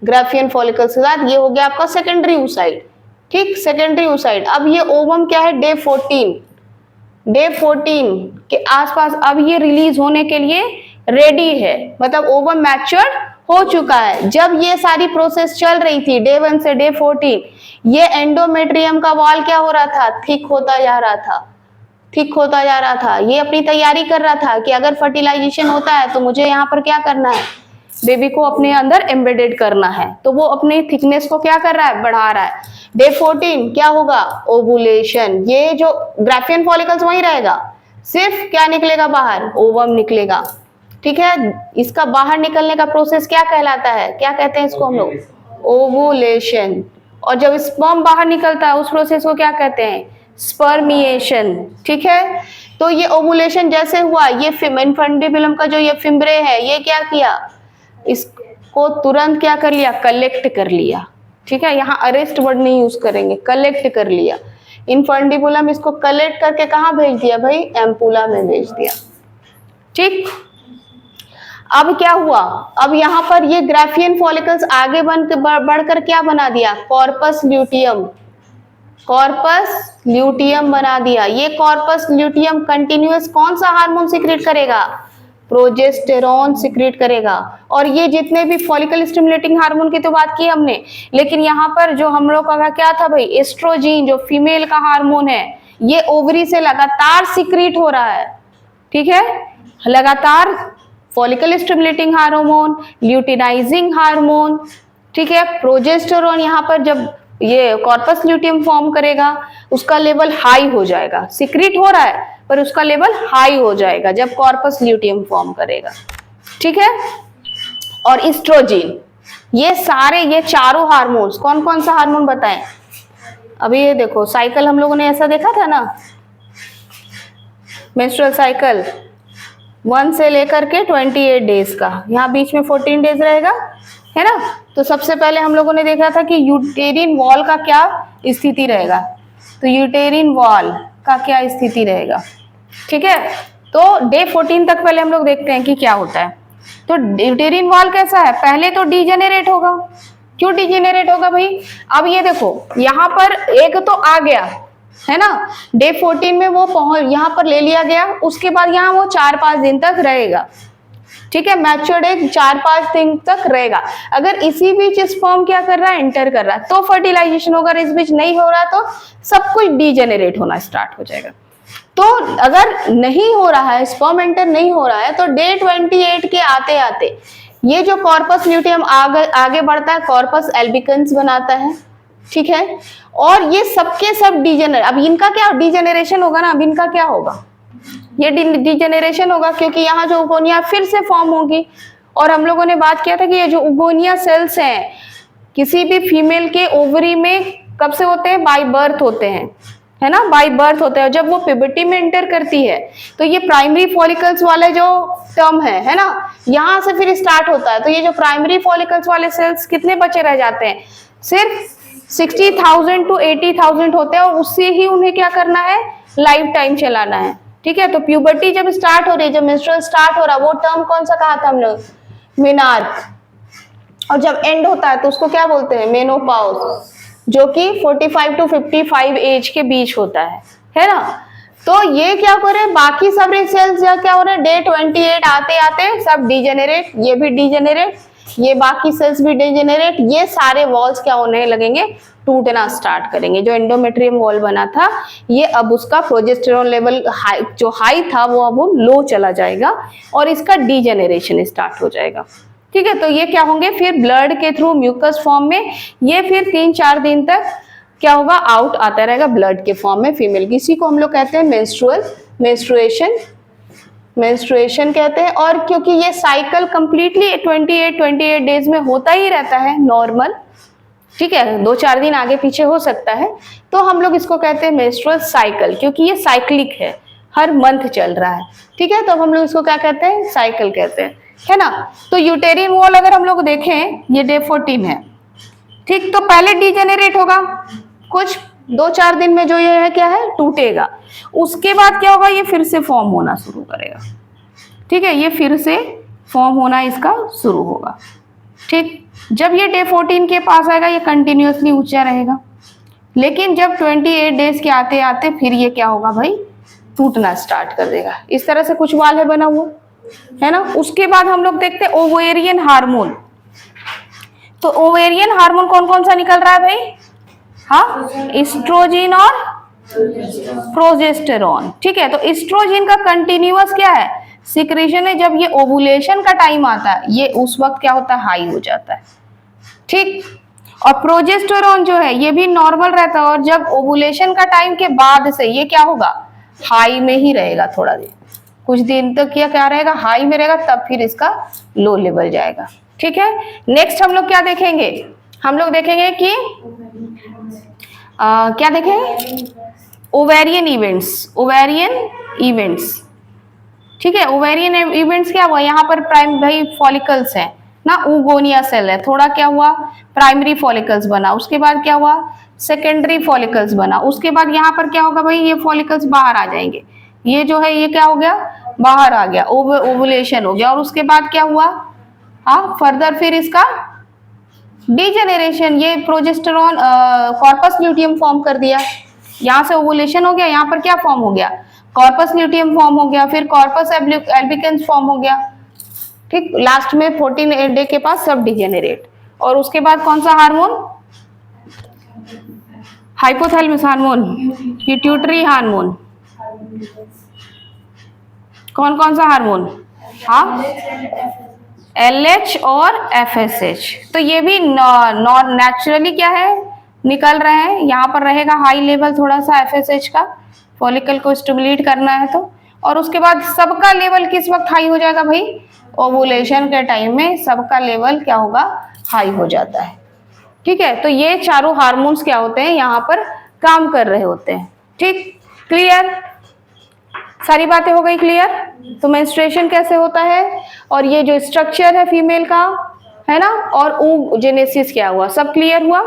ग्राफियन फॉलिकल्स के साथ। ये हो गया आपका सेकेंडरी oocyte, ठीक, सेकेंडरी oocyte। अब ये ओवम क्या है, डे 14 के आसपास अब ये रिलीज होने के लिए रेडी है, मतलब ओवम मैच्योर्ड हो चुका है। जब ये सारी प्रोसेस चल रही थी डे 1 से डे 14, ये एंडोमेट्रियम का वॉल क्या हो रहा था, थिक होता जा रहा था, थिक होता जा रहा था। ये अपनी तैयारी कर रहा था कि अगर फर्टिलाइजेशन होता है तो मुझे यहाँ पर क्या करना है, बेबी को अपने अंदर एम्बेडेड करना है। तो वो अपनी थिकनेस को क्या कर रहा है, बढ़ा रहा है। डे 14 क्या होगा, ओवुलेशन। ये जो ग्राफियन फॉलिकल्स वहीं रहेगा, सिर्फ क्या निकलेगा बाहर, ओवम निकलेगा, ठीक है। इसका बाहर निकलने का प्रोसेस क्या कहलाता है, क्या कहते हैं इसको हम लोग, ओवुलेशन। और जब स्पर्म बाहर निकलता है उस प्रोसेस को क्या कहते हैं, स्पर्मिएशन, ठीक है। तो ये ओवुलेशन जैसे हुआ, ये इनफंडिबुलम का जो ये फिम्ब्रे है, ये क्या किया, इसको तुरंत क्या कर लिया, कलेक्ट कर लिया, ठीक है। यहाँ अरेस्ट वर्ड नहीं यूज करेंगे, कलेक्ट कर लिया। इनफंडिबुलम इसको कलेक्ट करके कहाँ भेज दिया भाई, एम्पुला में भेज दिया, ठीक। अब क्या हुआ, अब यहाँ पर ये ग्राफियन फॉलिकल्स आगे बढ़कर क्या बना दिया, कॉर्पस ल्यूटियम, कॉर्पस ल्यूटियम बना दिया। ये कॉर्पस ल्यूटियम कंटिन्यूअस कौन सा हार्मोन सिक्रेट करेगा, प्रोजेस्टेरॉन सिक्रेट करेगा। और ये जितने भी फॉलिकल स्टिमुलेटिंग हार्मोन की तो बात की हमने, लेकिन यहाँ पर जो हम लोग का क्या था भाई, एस्ट्रोजीन जो फीमेल का हार्मोन है, ये ओवरी से लगातार सिक्रेट हो रहा है, ठीक है। लगातार follicle stimulating hormone, luteinizing hormone, ठीक है। प्रोजेस्टेरॉन यहाँ पर जब ये कॉर्पस ल्यूटियम फॉर्म करेगा, उसका लेवल हाई हो जाएगा, सिक्रेट हो रहा है पर उसका लेवल हाई हो जाएगा जब कॉर्पस ल्यूटियम फॉर्म करेगा, ठीक है। और एस्ट्रोजन, ये सारे ये चारों हार्मोन्स, कौन कौन सा हार्मोन बताएं, अभी ये देखो साइकिल हम लोगों ने ऐसा देखा था ना, मेंस्ट्रुअल साइकिल 1 से लेकर के 28 डेज का, यहाँ बीच में 14 डेज रहेगा, है ना। तो सबसे पहले हम लोगों ने देखा था कि यूटेरिन वॉल का क्या स्थिति रहेगा, तो यूटेरिन वॉल का क्या स्थिति रहेगा, ठीक है। तो डे 14 तक पहले हम लोग देखते हैं कि क्या होता है। तो यूटेरिन वॉल कैसा है, पहले तो डिजेनरेट होगा। क्यों डिजेनरेट होगा भाई, अब ये देखो यहाँ पर एक तो आ गया है ना, डे 14 में वो यहाँ पर ले लिया गया, उसके बाद यहाँ वो 4-5 दिन तक रहेगा, ठीक है। मैच्योर्ड एग 4-5 दिन तक रहेगा। अगर इसी बीच स्पर्म क्या कर रहा है, एंटर कर रहा है, तो फर्टिलाइजेशन होगा। इस बीच नहीं हो रहा तो सब कुछ डिजेनरेट होना स्टार्ट हो जाएगा। तो अगर नहीं हो रहा है, स्पर्म एंटर नहीं हो रहा है, तो डे 28 के आते आते ये जो कॉर्पस ल्यूटियम आगे बढ़ता है, कॉर्पस एल्बिकन्स बनाता है, ठीक है। और ये सबके सब डिजेनरेट, अब इनका क्या डिजेनरेशन होगा ना, अब इनका क्या होगा, ये डिजेनरेशन होगा, क्योंकि यहाँ जो उगोनिया फिर से फॉर्म होगी। और हम लोगों ने बात किया था कि ये जो उगोनिया सेल्स हैं किसी भी फीमेल के ओवरी में कब से होते हैं, बाय बर्थ होते हैं, है ना, बाय बर्थ होते हैं। जब वो प्यूबर्टी में एंटर करती है तो ये प्राइमरी फॉलिकल्स वाले जो टर्म है ना, यहाँ से फिर स्टार्ट होता है। तो ये जो प्राइमरी फॉलिकल्स वाले सेल्स कितने बचे रह जाते हैं, सिर्फ 60,000 to 80,000 होते हैं, और उससे ही उन्हें क्या करना है, लाइफ टाइम चलाना है, ठीक है। तो प्यूबर्टी जब स्टार्ट हो रही है, जब मेंस्ट्रुअल स्टार्ट हो रहा है, वो टर्म कौन सा कहा था हम लोग, मेनार्क। और जब एंड होता है तो उसको क्या बोलते हैं, मेनोपॉज, जो कि 45 to 55 एज के बीच होता है ना। तो ये क्या हो रहे हैं, बाकी सब सेल्स क्या हो रहे हैं, डे 28 आते आते सब डिजेनरेट, ये भी डिजेनरेट, ये बाकी सेल्स भी डिजेनरेट, ये सारे वॉल्स क्या होने लगेंगे, टूटना स्टार्ट करेंगे। जो एंडोमेट्रियम वॉल बना था, ये अब उसका प्रोजेस्टेरॉन लेवल जो हाई था वो अब लो चला जाएगा और इसका डिजेनरेशन स्टार्ट हो जाएगा, ठीक है। तो ये क्या होंगे, फिर ब्लड के थ्रू म्यूकस फॉर्म में, ये फिर 3-4 दिन तक क्या होगा, आउट आता रहेगा ब्लड के फॉर्म में फीमेल की। इसी को हम लोग कहते हैं मेंस्ट्रुएशन कहते हैं। और क्योंकि ये साइकिल कंप्लीटली 28 डेज में होता ही रहता है नॉर्मल, ठीक है, 2-4 दिन आगे पीछे हो सकता है, तो हम लोग इसको कहते हैं मेंस्ट्रुअल साइकिल, क्योंकि ये साइक्लिक है, हर मंथ चल रहा है, ठीक है। तो हम लोग इसको क्या कहते हैं, साइकिल कहते हैं, है ना। तो यूटेरिन वॉल अगर हम लोग देखें, ये डे 14 है, ठीक। तो पहले डिजेनरेट होगा, कुछ 2-4 दिन में जो ये है क्या है, टूटेगा। उसके बाद क्या होगा, ये फिर से फॉर्म होना शुरू करेगा, ठीक है, ये फिर से फॉर्म होना इसका शुरू होगा, ठीक। जब ये डे 14 के पास आएगा, ये कंटिन्यूअसली ऊंचा रहेगा, लेकिन जब 28 डेज के आते आते फिर ये क्या होगा भाई, टूटना स्टार्ट कर देगा। इस तरह से कुछ वाल है बना हुआ, है ना। उसके बाद हम लोग देखते हैं ओवेरियन हार्मोन। तो ओवेरियन हार्मोन कौन कौन सा निकल रहा है भाई, हाँ, एस्ट्रोजन और प्रोजेस्टेरॉन, ठीक है। तो एस्ट्रोजन का कंटिन्यूअस क्या है, सिक्रेशन है। जब ये ओवुलेशन का टाइम आता है, ये उस वक्त क्या होता है, हाई हो जाता है, ठीक। और प्रोजेस्टेरॉन जो है ये भी नॉर्मल रहता है, और जब ओवुलेशन का टाइम के बाद से ये क्या होगा, हाई में ही रहेगा, थोड़ा दिन, कुछ दिन तक ये क्या रहेगा, हाई में रहेगा, तब फिर इसका लो लेवल जाएगा, ठीक है। नेक्स्ट हम लोग क्या देखेंगे, हम लोग देखेंगे कि क्या देखेंगे, ओवेरियन इवेंट्स, ठीक है। ओवेरियन इवेंट्स क्या हुआ, यहाँ पर प्राइम भाई फॉलिकल्स है ना, oogonia सेल है, थोड़ा क्या हुआ प्राइमरी फॉलिकल्स बना, उसके बाद क्या हुआ सेकेंडरी फॉलिकल्स बना, उसके बाद यहाँ पर क्या होगा भाई ये फॉलिकल्स बाहर आ जाएंगे, ये जो है ये क्या हो गया बाहर आ गया, ओवुलेशन हो गया, और उसके बाद क्या हुआ हाँ फर्दर फिर इसका डिजेनरेशन, ये प्रोजेस्टेरॉन कॉर्पस ल्यूटियम फॉर्म कर दिया, यहाँ से ओवुलेशन हो गया, यहाँ पर क्या फॉर्म हो गया कॉर्पस ल्यूटियम फॉर्म हो गया, फिर कॉर्पस एल्बिकेंस फॉर्म हो गया, ठीक। लास्ट में 14 डे के पास सब डिजेनरेट, और उसके बाद कौन सा hormone hypothalamus hormone, pituitary hormone, कौन कौन सा हार्मोन हाँ LH और FSH, तो ये भी नेचुरली क्या है निकल रहे हैं, यहाँ पर रहेगा हाई लेवल थोड़ा सा FSH का, फॉलिकल को स्टिमुलेट करना है तो, और उसके बाद सबका लेवल किस वक्त हाई हो जाएगा भाई ओवुलेशन के टाइम में सबका लेवल क्या होगा हाई हो जाता है, ठीक है। तो ये चारों हार्मोन्स क्या होते हैं यहाँ पर काम कर रहे होते हैं, ठीक। क्लियर, सारी बातें हो गई क्लियर। तो मेंस्ट्रुएशन कैसे होता है और ये जो स्ट्रक्चर है फीमेल का है ना, और oogenesis क्या हुआ सब क्लियर हुआ।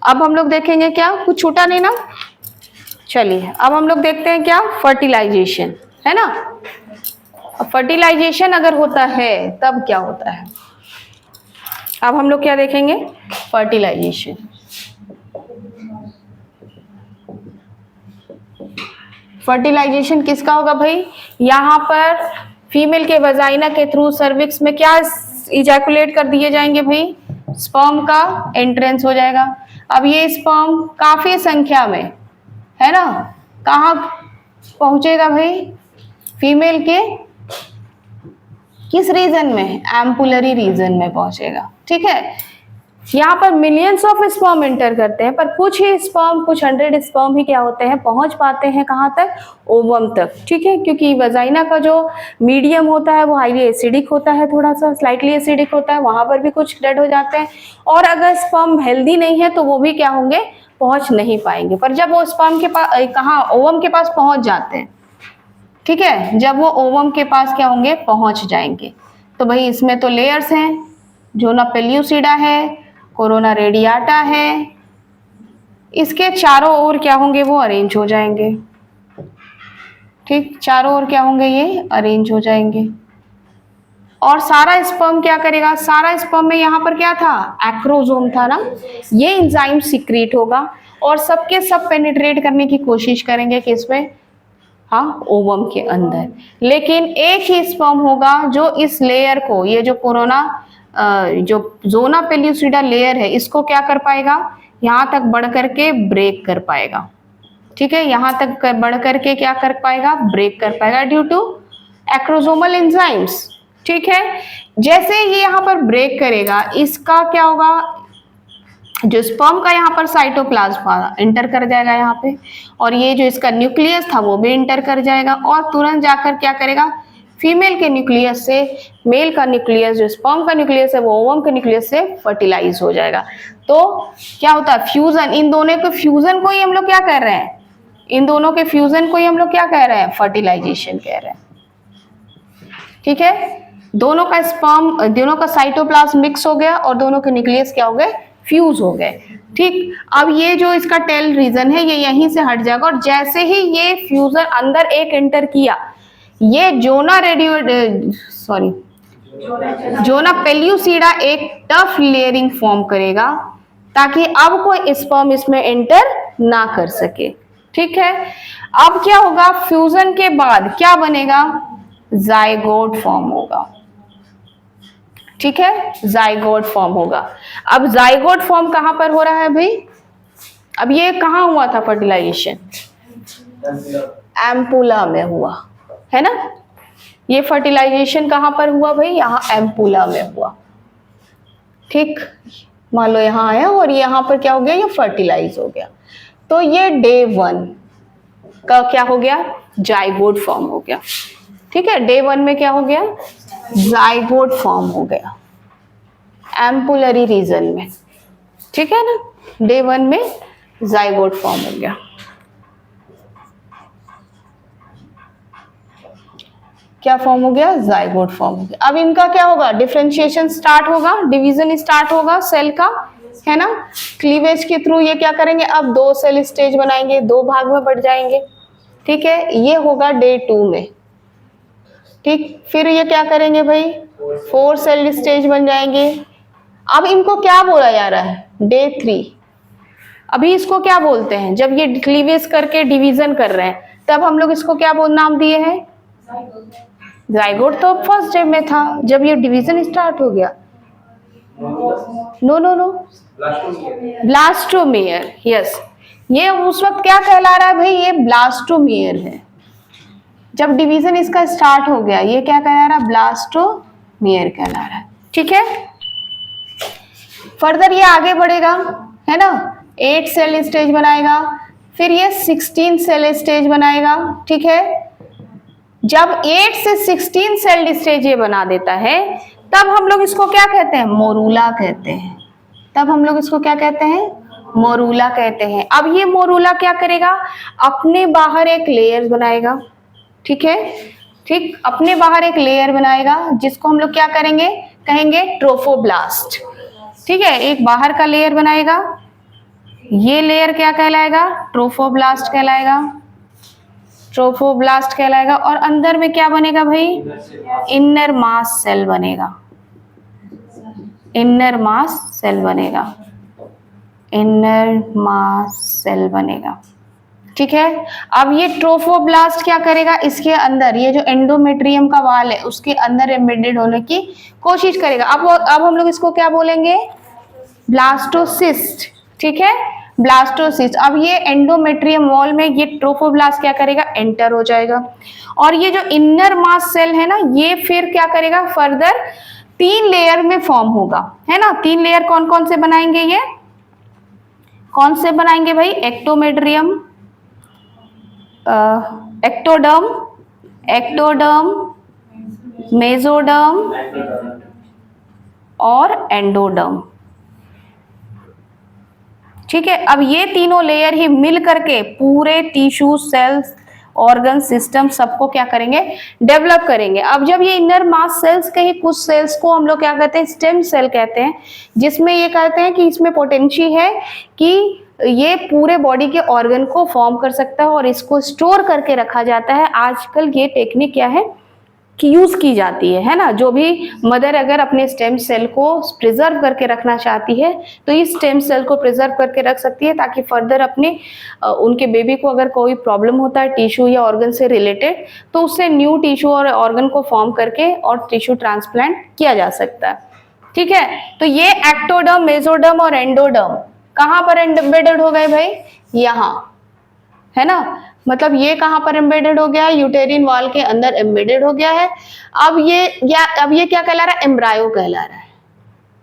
अब हम लोग देखेंगे क्या कुछ छूटा नहीं ना, चलिए अब हम लोग देखते हैं क्या फर्टिलाइजेशन है ना। अब फर्टिलाइजेशन अगर होता है तब क्या होता है, अब हम लोग क्या देखेंगे फर्टिलाइजेशन। फर्टिलाइजेशन किसका होगा भाई, यहाँ पर फीमेल के वजाइना के थ्रू सर्विक्स में क्या इजैकुलेट कर दिए जाएंगे भाई, स्पर्म का एंट्रेंस हो जाएगा। अब ये स्पर्म काफी संख्या में है ना कहाँ पहुंचेगा भाई फीमेल के किस रीजन में, एम्पुलरी रीजन में पहुंचेगा, ठीक है। यहाँ पर मिलियंस ऑफ स्पर्म एंटर करते हैं, पर कुछ ही स्पर्म कुछ 100 स्पर्म ही क्या होते हैं पहुंच पाते हैं कहाँ तक ओवम तक, ठीक है। क्योंकि वजाइना का जो मीडियम होता है वो हाईली एसिडिक होता है, थोड़ा सा स्लाइटली एसिडिक होता है, वहां पर भी कुछ डेड हो जाते हैं, और अगर स्पर्म हेल्दी नहीं है तो वो भी क्या होंगे पहुंच नहीं पाएंगे। पर जब वो स्पर्म के पास कहाँ ओवम के पास पहुंच जाते हैं, ठीक है, जब वो ओवम के पास क्या होंगे पहुंच जाएंगे, तो भाई इसमें तो लेयर्स हैं, जोना पेल्यूसिडा है, कोरोना रेडियाटा है, इसके चारों ओर क्या होंगे वो अरेंज हो जाएंगे, ठीक, चारों ओर क्या होंगे ये अरेंज हो जाएंगे। और सारा स्पर्म क्या करेगा, सारा स्पर्म में यहाँ पर क्या था एक्रोसोम था ना, ये एंजाइम सीक्रेट होगा और सबके सब पेनिट्रेट करने की कोशिश करेंगे किसमें हाँ ओवम के अंदर, लेकिन एक ही स्पर्म होगा जो इस लेयर को, ये जो कोरोना जो जोना पेल्यूसिडा लेयर है इसको क्या कर पाएगा यहाँ तक बढ़ करके ब्रेक कर पाएगा, ठीक है, यहाँ तक बढ़ करके क्या कर पाएगा ब्रेक कर पाएगा ड्यू टू एक्रोसोमल एंजाइम्स, ठीक है। जैसे ये यहाँ पर ब्रेक करेगा इसका क्या होगा, जो स्पर्म का यहाँ पर साइटोप्लाज्म इंटर कर जाएगा यहाँ पे, और ये जो इसका न्यूक्लियस था वो भी इंटर कर जाएगा, और तुरंत जाकर क्या करेगा फीमेल के न्यूक्लियस से मेल का न्यूक्लियस, जो स्पर्म का न्यूक्लियस है वो ओवम के न्यूक्लियस से फर्टिलाइज हो जाएगा। तो क्या होता है फ्यूजन, इन दोनों के फ्यूजन को ही हम लोग क्या कर रहे हैं, इन दोनों के फ्यूजन को ही हम लोग क्या कह रहे हैं फर्टिलाइजेशन कह रहे हैं, ठीक है। दोनों का स्पर्म दोनों का साइटोप्लाज्म मिक्स हो गया और दोनों के न्यूक्लियस क्या हो गए फ्यूज हो गए, ठीक। अब ये जो इसका टेल रीजन है ये यहीं से हट जाएगा, और जैसे ही ये फ्यूजन अंदर एक एंटर किया, ये जोना पेल्यूसिडा एक टफ लेयरिंग फॉर्म करेगा ताकि अब कोई स्पर्म इसमें एंटर ना कर सके, ठीक है। अब क्या होगा फ्यूजन के बाद क्या बनेगा जाइगोट फॉर्म होगा, ठीक है, जाइगोट फॉर्म होगा। अब जाइगोट फॉर्म कहां पर हो रहा है भाई, अब ये कहां हुआ था फर्टिलाइजेशन एम्पुला में हुआ है ना, ये फर्टिलाइजेशन कहां पर हुआ भाई यहाँ एम्पुला में हुआ, ठीक। मान लो यहाँ आया और यहाँ पर क्या हो गया ये फर्टिलाइज हो गया, तो ये डे 1 का क्या हो गया जाइगोट फॉर्म हो गया, ठीक है। डे 1 में क्या हो गया जाइगोट फॉर्म हो गया एम्पुलरी रीजन में, ठीक है ना, डे 1 में जाइगोट फॉर्म हो गया। क्या फॉर्म हो गया, जाइगोट फॉर्म हो गया। अब इनका क्या होगा, डिफरेंशिएशन स्टार्ट होगा, डिवीजन स्टार्ट होगा सेल का, है ना। क्लीवेज के थ्रू ये क्या करेंगे, अब 2 सेल स्टेज बनाएंगे, 2 भाग में बढ़ जाएंगे, ठीक है। ये होगा डे 2 में, ठीक। फिर ये क्या करेंगे भाई, 4 सेल स्टेज बन जाएंगे। अब इनको क्या बोला जा रहा है, डे 3। अभी इसको क्या बोलते हैं, जब ये क्लीवेज करके डिवीजन कर रहे हैं तब हम लोग इसको क्या बोल नाम दिए हैं, जाइगोट। तो फर्स्ट डे में था, जब ये डिवीजन स्टार्ट हो गया, no no no, blastomere, yes. ये उस वक्त क्या कहला रहा है भाई, ये ब्लास्टोमेयर है। जब डिवीजन इसका स्टार्ट हो गया, ये क्या कहला रहा है, ब्लास्टोमेयर कहला रहा है, ठीक है। फर्दर ये आगे बढ़ेगा, है ना, 8 सेल स्टेज बनाएगा, फिर ये 16 सेल स्टेज बनाएगा, ठीक है। जब 8 से 16 सेल स्टेज ये बना देता है, तब हम लोग इसको क्या कहते हैं, मोरूला कहते हैं। तब हम लोग इसको क्या कहते हैं, मोरूला कहते हैं। अब ये मोरूला क्या करेगा, अपने बाहर एक लेयर बनाएगा, ठीक है, ठीक। अपने बाहर एक लेयर बनाएगा जिसको हम लोग क्या करेंगे, कहेंगे ट्रोफोब्लास्ट, ठीक है। एक बाहर का लेयर बनाएगा, ये लेयर क्या कहलाएगा, ट्रोफोब्लास्ट कहलाएगा, ट्रोफोब्लास्ट कहलाएगा। और अंदर में क्या बनेगा भाई, इनर मास सेल बनेगा, इनर मास सेल बनेगा, इनर मास सेल बनेगा, ठीक है। अब ये ट्रोफोब्लास्ट क्या करेगा, इसके अंदर ये जो एंडोमेट्रियम का वाल है उसके अंदर एम्बेडेड होने की कोशिश करेगा। अब हम लोग इसको क्या बोलेंगे, ब्लास्टोसिस्ट, ठीक है, ब्लास्टोसिस्ट। अब ये एंडोमेट्रियम वॉल में ये ट्रोफोब्लास्ट क्या करेगा, एंटर हो जाएगा। और ये जो इनर मास सेल है ना, ये फिर क्या करेगा, फर्दर 3 लेयर में फॉर्म होगा, है ना। 3 लेयर कौन कौन से बनाएंगे, ये कौन से बनाएंगे भाई, एक्टोमेट्रियम, एक्टोडर्म, एक्टोडर्म, मेसोडर्म और एंडोडर्म, ठीक है। अब ये तीनों लेयर ही मिल करके पूरे टिश्यू, सेल्स, ऑर्गन सिस्टम सबको क्या करेंगे, डेवलप करेंगे। अब जब ये इनर मास सेल्स के ही कुछ सेल्स को हम लोग क्या कहते हैं, स्टेम सेल कहते हैं, जिसमें ये कहते हैं कि इसमें पोटेंशियल है कि ये पूरे बॉडी के ऑर्गन को फॉर्म कर सकता है और इसको स्टोर करके रखा जाता है। आजकल ये टेक्निक क्या है कि यूज की जाती है ना। जो भी मदर अगर अपने स्टेम सेल को प्रिजर्व करके रखना चाहती है तो इस स्टेम सेल को प्रिजर्व करके रख सकती है, ताकि फर्दर अपने उनके बेबी को अगर कोई प्रॉब्लम होता है टिश्यू या ऑर्गन से रिलेटेड, तो उससे न्यू टिश्यू और ऑर्गन को फॉर्म करके और टिश्यू ट्रांसप्लांट किया जा सकता है, ठीक है। तो ये एक्टोडर्म, मेसोडर्म और एंडोडर्म कहाँ पर एम्बेडेड हो गए भाई, यहाँ, है ना। मतलब ये कहाँ पर एम्बेडेड हो गया है, यूटेरिन वॉल के अंदर एम्बेडेड हो गया है। अब ये क्या कहला रहा है, एम्ब्रायो कहला रहा है।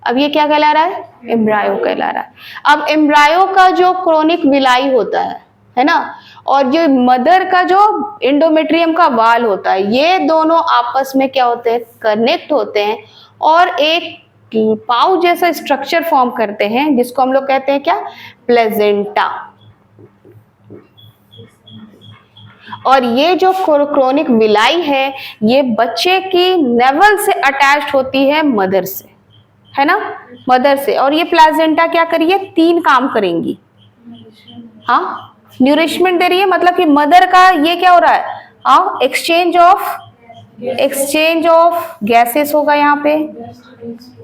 अब ये क्या कहला रहा है, एम्ब्रायो कहला रहा है। अब एम्ब्रायो का जो क्रोनिक विलाई होता है ना, और जो मदर का जो एंडोमेट्रियम का वाल होता है, ये दोनों आपस में क्या होते हैं, कनेक्ट होते हैं और एक पाउच जैसा स्ट्रक्चर फॉर्म करते हैं, जिसको हम लोग कहते हैं क्या, प्लेजेंटा। और ये जो क्रोनिक विलाई है, ये बच्चे की नेवल से अटैच्ड होती है मदर से, है ना, मदर से। और ये प्लेजेंटा क्या करिए, 3 काम करेंगी, हाँ, न्यूरिशमेंट दे रही है, मतलब कि मदर का ये क्या हो रहा है, हाँ, एक्सचेंज ऑफ गैसेस होगा यहाँ पे,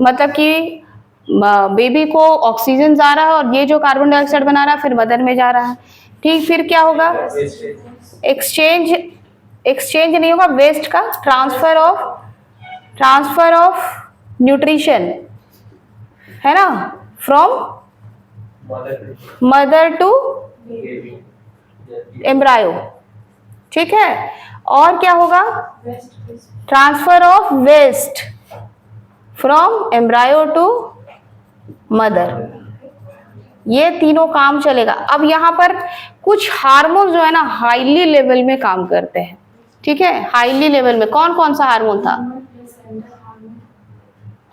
मतलब कि बेबी को ऑक्सीजन जा रहा है और ये जो कार्बन डाइऑक्साइड बना रहा है फिर मदर में जा रहा है, ठीक। फिर क्या होगा, एक्सचेंज नहीं होगा, वेस्ट का ट्रांसफर ऑफ न्यूट्रिशन, है ना, फ्रॉम मदर टू एम्ब्रायो, ठीक है। और क्या होगा, transfer of waste from embryo to mother, ये तीनों काम चलेगा। अब यहाँ पर कुछ हार्मोन जो है ना हाईली लेवल में काम करते हैं, ठीक है। हाईली लेवल में कौन कौन सा हार्मोन था,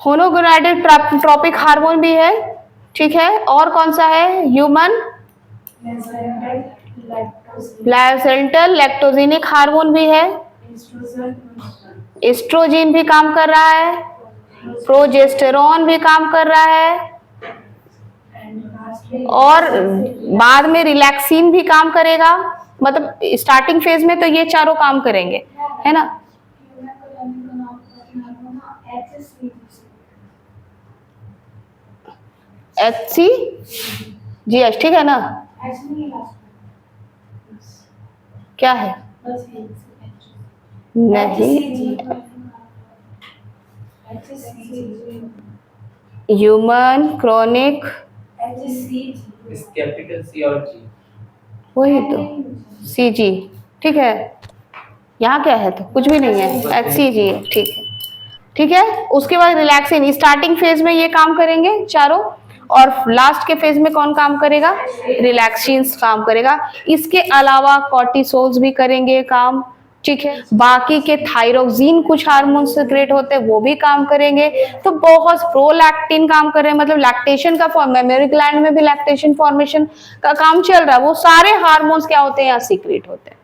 होमोगोनाडाइल ट्रॉपिक हार्मोन भी है, ठीक है। और कौन सा है, ह्यूमन प्लेसेंटल लैक्टोजेनिक हार्मोन भी है, एस्ट्रोजन भी काम कर रहा है, प्रोजेस्टेरॉन भी काम कर रहा है, और बाद में रिलैक्सिन भी काम करेगा। मतलब स्टार्टिंग फेज में तो ये चारों काम करेंगे, है ना। HCG ठीक है ना, क्या है नहीं, ह्यूमन क्रोनिक, कैपिटल सी और जी, वही तो CG, ठीक है। यहाँ क्या है, तो कुछ भी नहीं है, HCG है, ठीक है, ठीक है। उसके बाद रिलैक्सिन, स्टार्टिंग फेज में ये काम करेंगे चारों, और लास्ट के फेज में कौन काम करेगा, रिलैक्सिन काम करेगा। इसके अलावा कॉर्टिसोल्स भी करेंगे काम, ठीक है। बाकी के थायरोक्सिन कुछ हार्मोन सीक्रेट होते हैं वो भी काम करेंगे। तो बहुत प्रोलैक्टिन काम कर रहे हैं, मतलब लैक्टेशन का फॉर्म, मेमोरी ग्लैंड में भी लैक्टेशन फॉर्मेशन का काम चल रहा है, वो सारे हार्मोन्स क्या होते हैं यहाँ सीक्रेट होते हैं,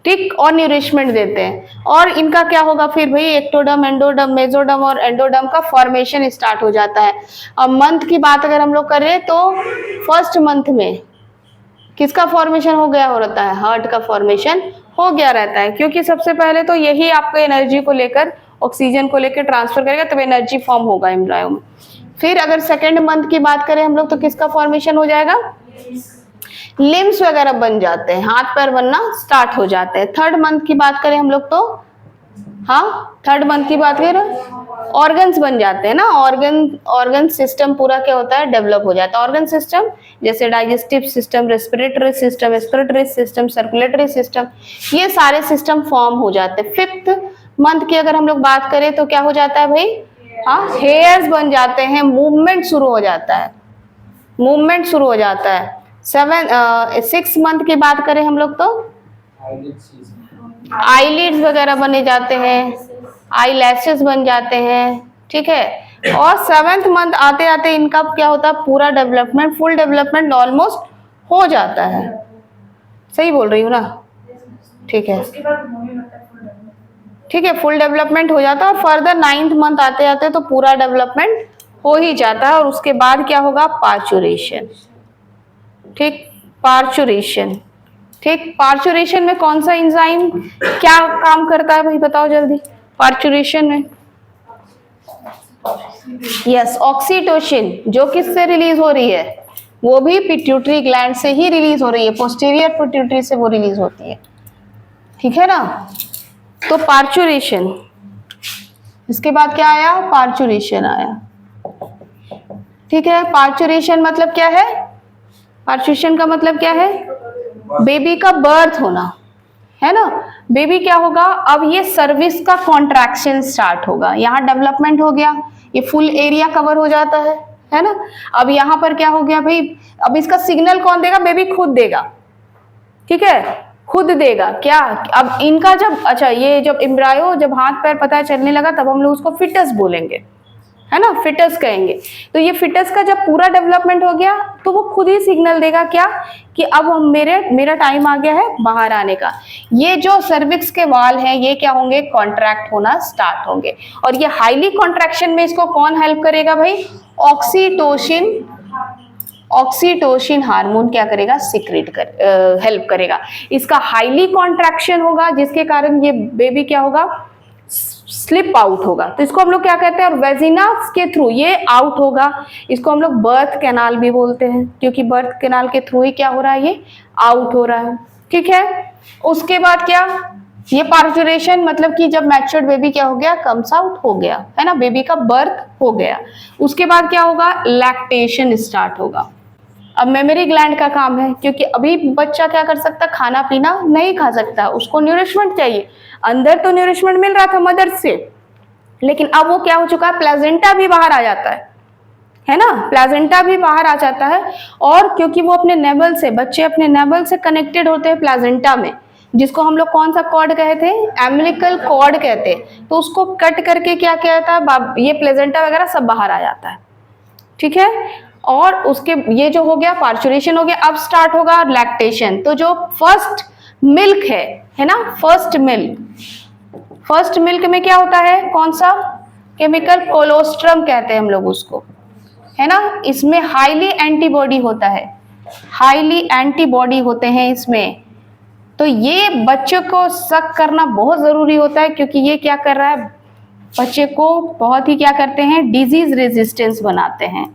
ठीक, और न्यूरिशमेंट देते हैं। और इनका क्या होगा फिर भाई, एक्टोडर्म, एंडोडर्म, मेसोडर्म और एंडोडर्म का फॉर्मेशन स्टार्ट हो जाता है। अब मंथ की बात अगर हम लोग कर रहे हैं तो फर्स्ट मंथ में किसका फॉर्मेशन हो गया हो रहता है, हार्ट का फॉर्मेशन हो गया रहता है, क्योंकि सबसे पहले तो यही आपको एनर्जी को लेकर, ऑक्सीजन को लेकर ट्रांसफर करेगा, तब एनर्जी फॉर्म होगा एम्ब्रायो में। फिर अगर सेकेंड मंथ की बात करें हम लोग तो किसका फॉर्मेशन हो जाएगा, लिम्स वगैरह बन जाते हैं, हाथ पैर बनना स्टार्ट हो जाते हैं। थर्ड मंथ की बात करें हम लोग तो, हाँ थर्ड मंथ की बात करें, ऑर्गन्स बन जाते हैं ना, ऑर्गन सिस्टम पूरा क्या होता है, डेवलप हो जाता है। ऑर्गन सिस्टम जैसे digestive system, respiratory system, excretory system, circulatory system, ये सारे सिस्टम फॉर्म हो जाते हैं। फिफ्थ मंथ की अगर हम लोग बात करें तो क्या हो जाता है भाई, हाँ हेयर्स बन जाते हैं, मूवमेंट शुरू हो जाता है, मूवमेंट शुरू हो जाता है। सिक्स मंथ की बात करें हम लोग तो आईलिड्स वगैरह बने जाते हैं, आई लैशेस बन जाते हैं, ठीक है। और सेवेंथ मंथ आते आते इनका क्या होता है, पूरा डेवलपमेंट, फुल डेवलपमेंट ऑलमोस्ट हो जाता है। सही बोल रही हूँ ना, ठीक है, ठीक है, फुल डेवलपमेंट हो जाता है। और फर्दर नाइन्थ मंथ आते आते तो पूरा डेवलपमेंट हो ही जाता है। और उसके बाद क्या होगा, पार्चुरेशन, ठीक, पार्चुरेशन, ठीक। पार्चुरेशन में कौन सा एंजाइम क्या काम करता है भाई, बताओ जल्दी। पार्चुरेशन में यस, ऑक्सीटोसिन, जो किससे रिलीज हो रही है, वो भी पिट्यूटरी ग्लैंड से ही रिलीज हो रही है, पोस्टीरियर पिट्यूटरी से वो रिलीज होती है, ठीक है ना। तो पार्चुरेशन, इसके बाद क्या आया, पार्चुरेशन आया, ठीक है। पार्चुरेशन मतलब क्या है, पार्चुरेशन का मतलब क्या है, बेबी का बर्थ होना, है ना। बेबी क्या होगा, अब ये सर्विस का कॉन्ट्रैक्शन स्टार्ट होगा, यहाँ डेवलपमेंट हो गया, ये फुल एरिया कवर हो जाता है ना। अब यहाँ पर क्या हो गया भाई, अब इसका सिग्नल कौन देगा, बेबी खुद देगा, ठीक है, खुद देगा क्या। अब इनका जब, अच्छा ये जब एम्ब्रायो जब हाथ पैर पता चलने लगा तब हम लोग उसको फिटस बोलेंगे, है ना, फिटस कहेंगे। तो ये फिटस का जब पूरा डेवलपमेंट हो गया तो वो खुद ही सिग्नल देगा क्या, कि अब हम मेरा टाइम आ गया है बाहर आने का। ये जो सर्विक्स के वाल हैं ये क्या होंगे, कॉन्ट्रैक्ट होना स्टार्ट होंगे। और ये हाईली कॉन्ट्रैक्शन में इसको कौन हेल्प करेगा भाई, ऑक्सीटोसिन, ऑक्सीटोसिन हार्मोन क्या करेगा, सीक्रेट कर हेल्प करेगा। इसका हाईली कॉन्ट्रैक्शन होगा जिसके कारण ये बेबी क्या होगा, स्लिप आउट होगा। तो इसको हम लोग क्या कहते हैं, और वेजिना के थ्रू ये आउट होगा। इसको हम लोग बर्थ कैनाल भी बोलते हैं, क्योंकि बर्थ कैनाल के थ्रू ही क्या हो रहा है, ये आउट हो रहा है, ठीक है। उसके बाद क्या, ये पार्चुरेशन मतलब कि जब मैच्योर्ड बेबी क्या हो गया, कम्स आउट हो गया, है ना, बेबी का बर्थ हो गया। उसके बाद क्या होगा, लैक्टेशन स्टार्ट होगा। अब मेमोरी ग्लैंड का काम है, क्योंकि अभी बच्चा क्या कर सकता, खाना पीना नहीं खा सकता, उसको न्यूरिशमेंट चाहिए। अंदर तो न्यूरिशमेंट मिल रहा था मदर से, लेकिन अब वो क्या हो चुका है, प्लेजेंटा भी बाहर आ जाता है ना, प्लेजेंटा भी बाहर आ जाता है। और क्योंकि वो अपने नेवल से, बच्चे अपने नेवल से कनेक्टेड होते हैं प्लेजेंटा में, जिसको हम लोग कौन सा कॉर्ड कहते हैं, एम्बिलिकल कॉर्ड कहते हैं। तो उसको कट करके क्या कहता है, ये प्लेजेंटा वगैरह सब बाहर आ जाता है, ठीक है। और उसके ये जो हो गया, पार्चुरेशन हो गया। अब स्टार्ट होगा लैक्टेशन। तो जो फर्स्ट मिल्क है ना, फर्स्ट फर्स्ट मिल्क में क्या होता है, कौन सा केमिकल, कोलोस्ट्रम कहते हैं हम लोग उसको, है ना। इसमें हाईली एंटीबॉडी होता है, हाईली एंटीबॉडी होते हैं इसमें। तो ये बच्चों को शक करना बहुत जरूरी होता है, क्योंकि ये क्या कर रहा है, बच्चे को बहुत ही क्या करते हैं, डिजीज रेजिस्टेंस बनाते हैं,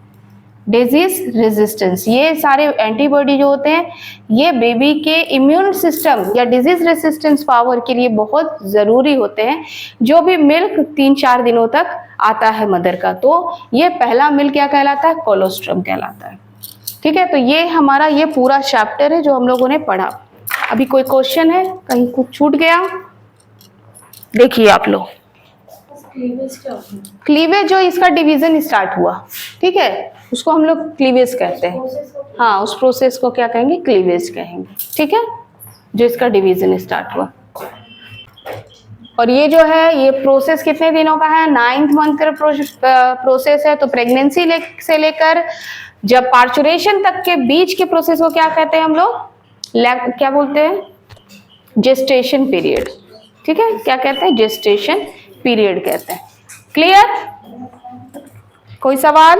डिजीज रेजिस्टेंस। ये सारे एंटीबॉडी जो होते हैं ये बेबी के इम्यून सिस्टम या डिजीज रेजिस्टेंस पावर के लिए बहुत ज़रूरी होते हैं। जो भी मिल्क 3-4 दिनों तक आता है मदर का, तो ये पहला मिल्क क्या कहलाता है, कोलोस्ट्रम कहलाता है। ठीक है, तो ये हमारा ये पूरा चैप्टर है जो हम लोगों ने पढ़ा। अभी कोई क्वेश्चन है, कहीं कुछ छूट गया, देखिए आप लोग। क्लीवेज क्या होता है? क्लीवेज जो इसका डिवीजन स्टार्ट हुआ, ठीक है, उसको हम लोग क्लीवेज कहते हैं। प्रोसेस होता हाँ, उस प्रोसेस को क्या कहेंगे, क्लीवेज कहेंगे। ठीक है, जो इसका डिवीजन स्टार्ट हुआ। और ये जो है ये प्रोसेस कितने दिनों का है, 9th मंथ का प्रोसेस है। तो प्रेगनेंसी से लेकर जब पार्चुरेशन तक के बीच के प्रोसेस को क्या कहते हैं हम लोग, क्या बोलते हैं, जेस्टेशन पीरियड। ठीक है, क्या कहते हैं, जेस्टेशन पीरियड कहते हैं। क्लियर, कोई सवाल?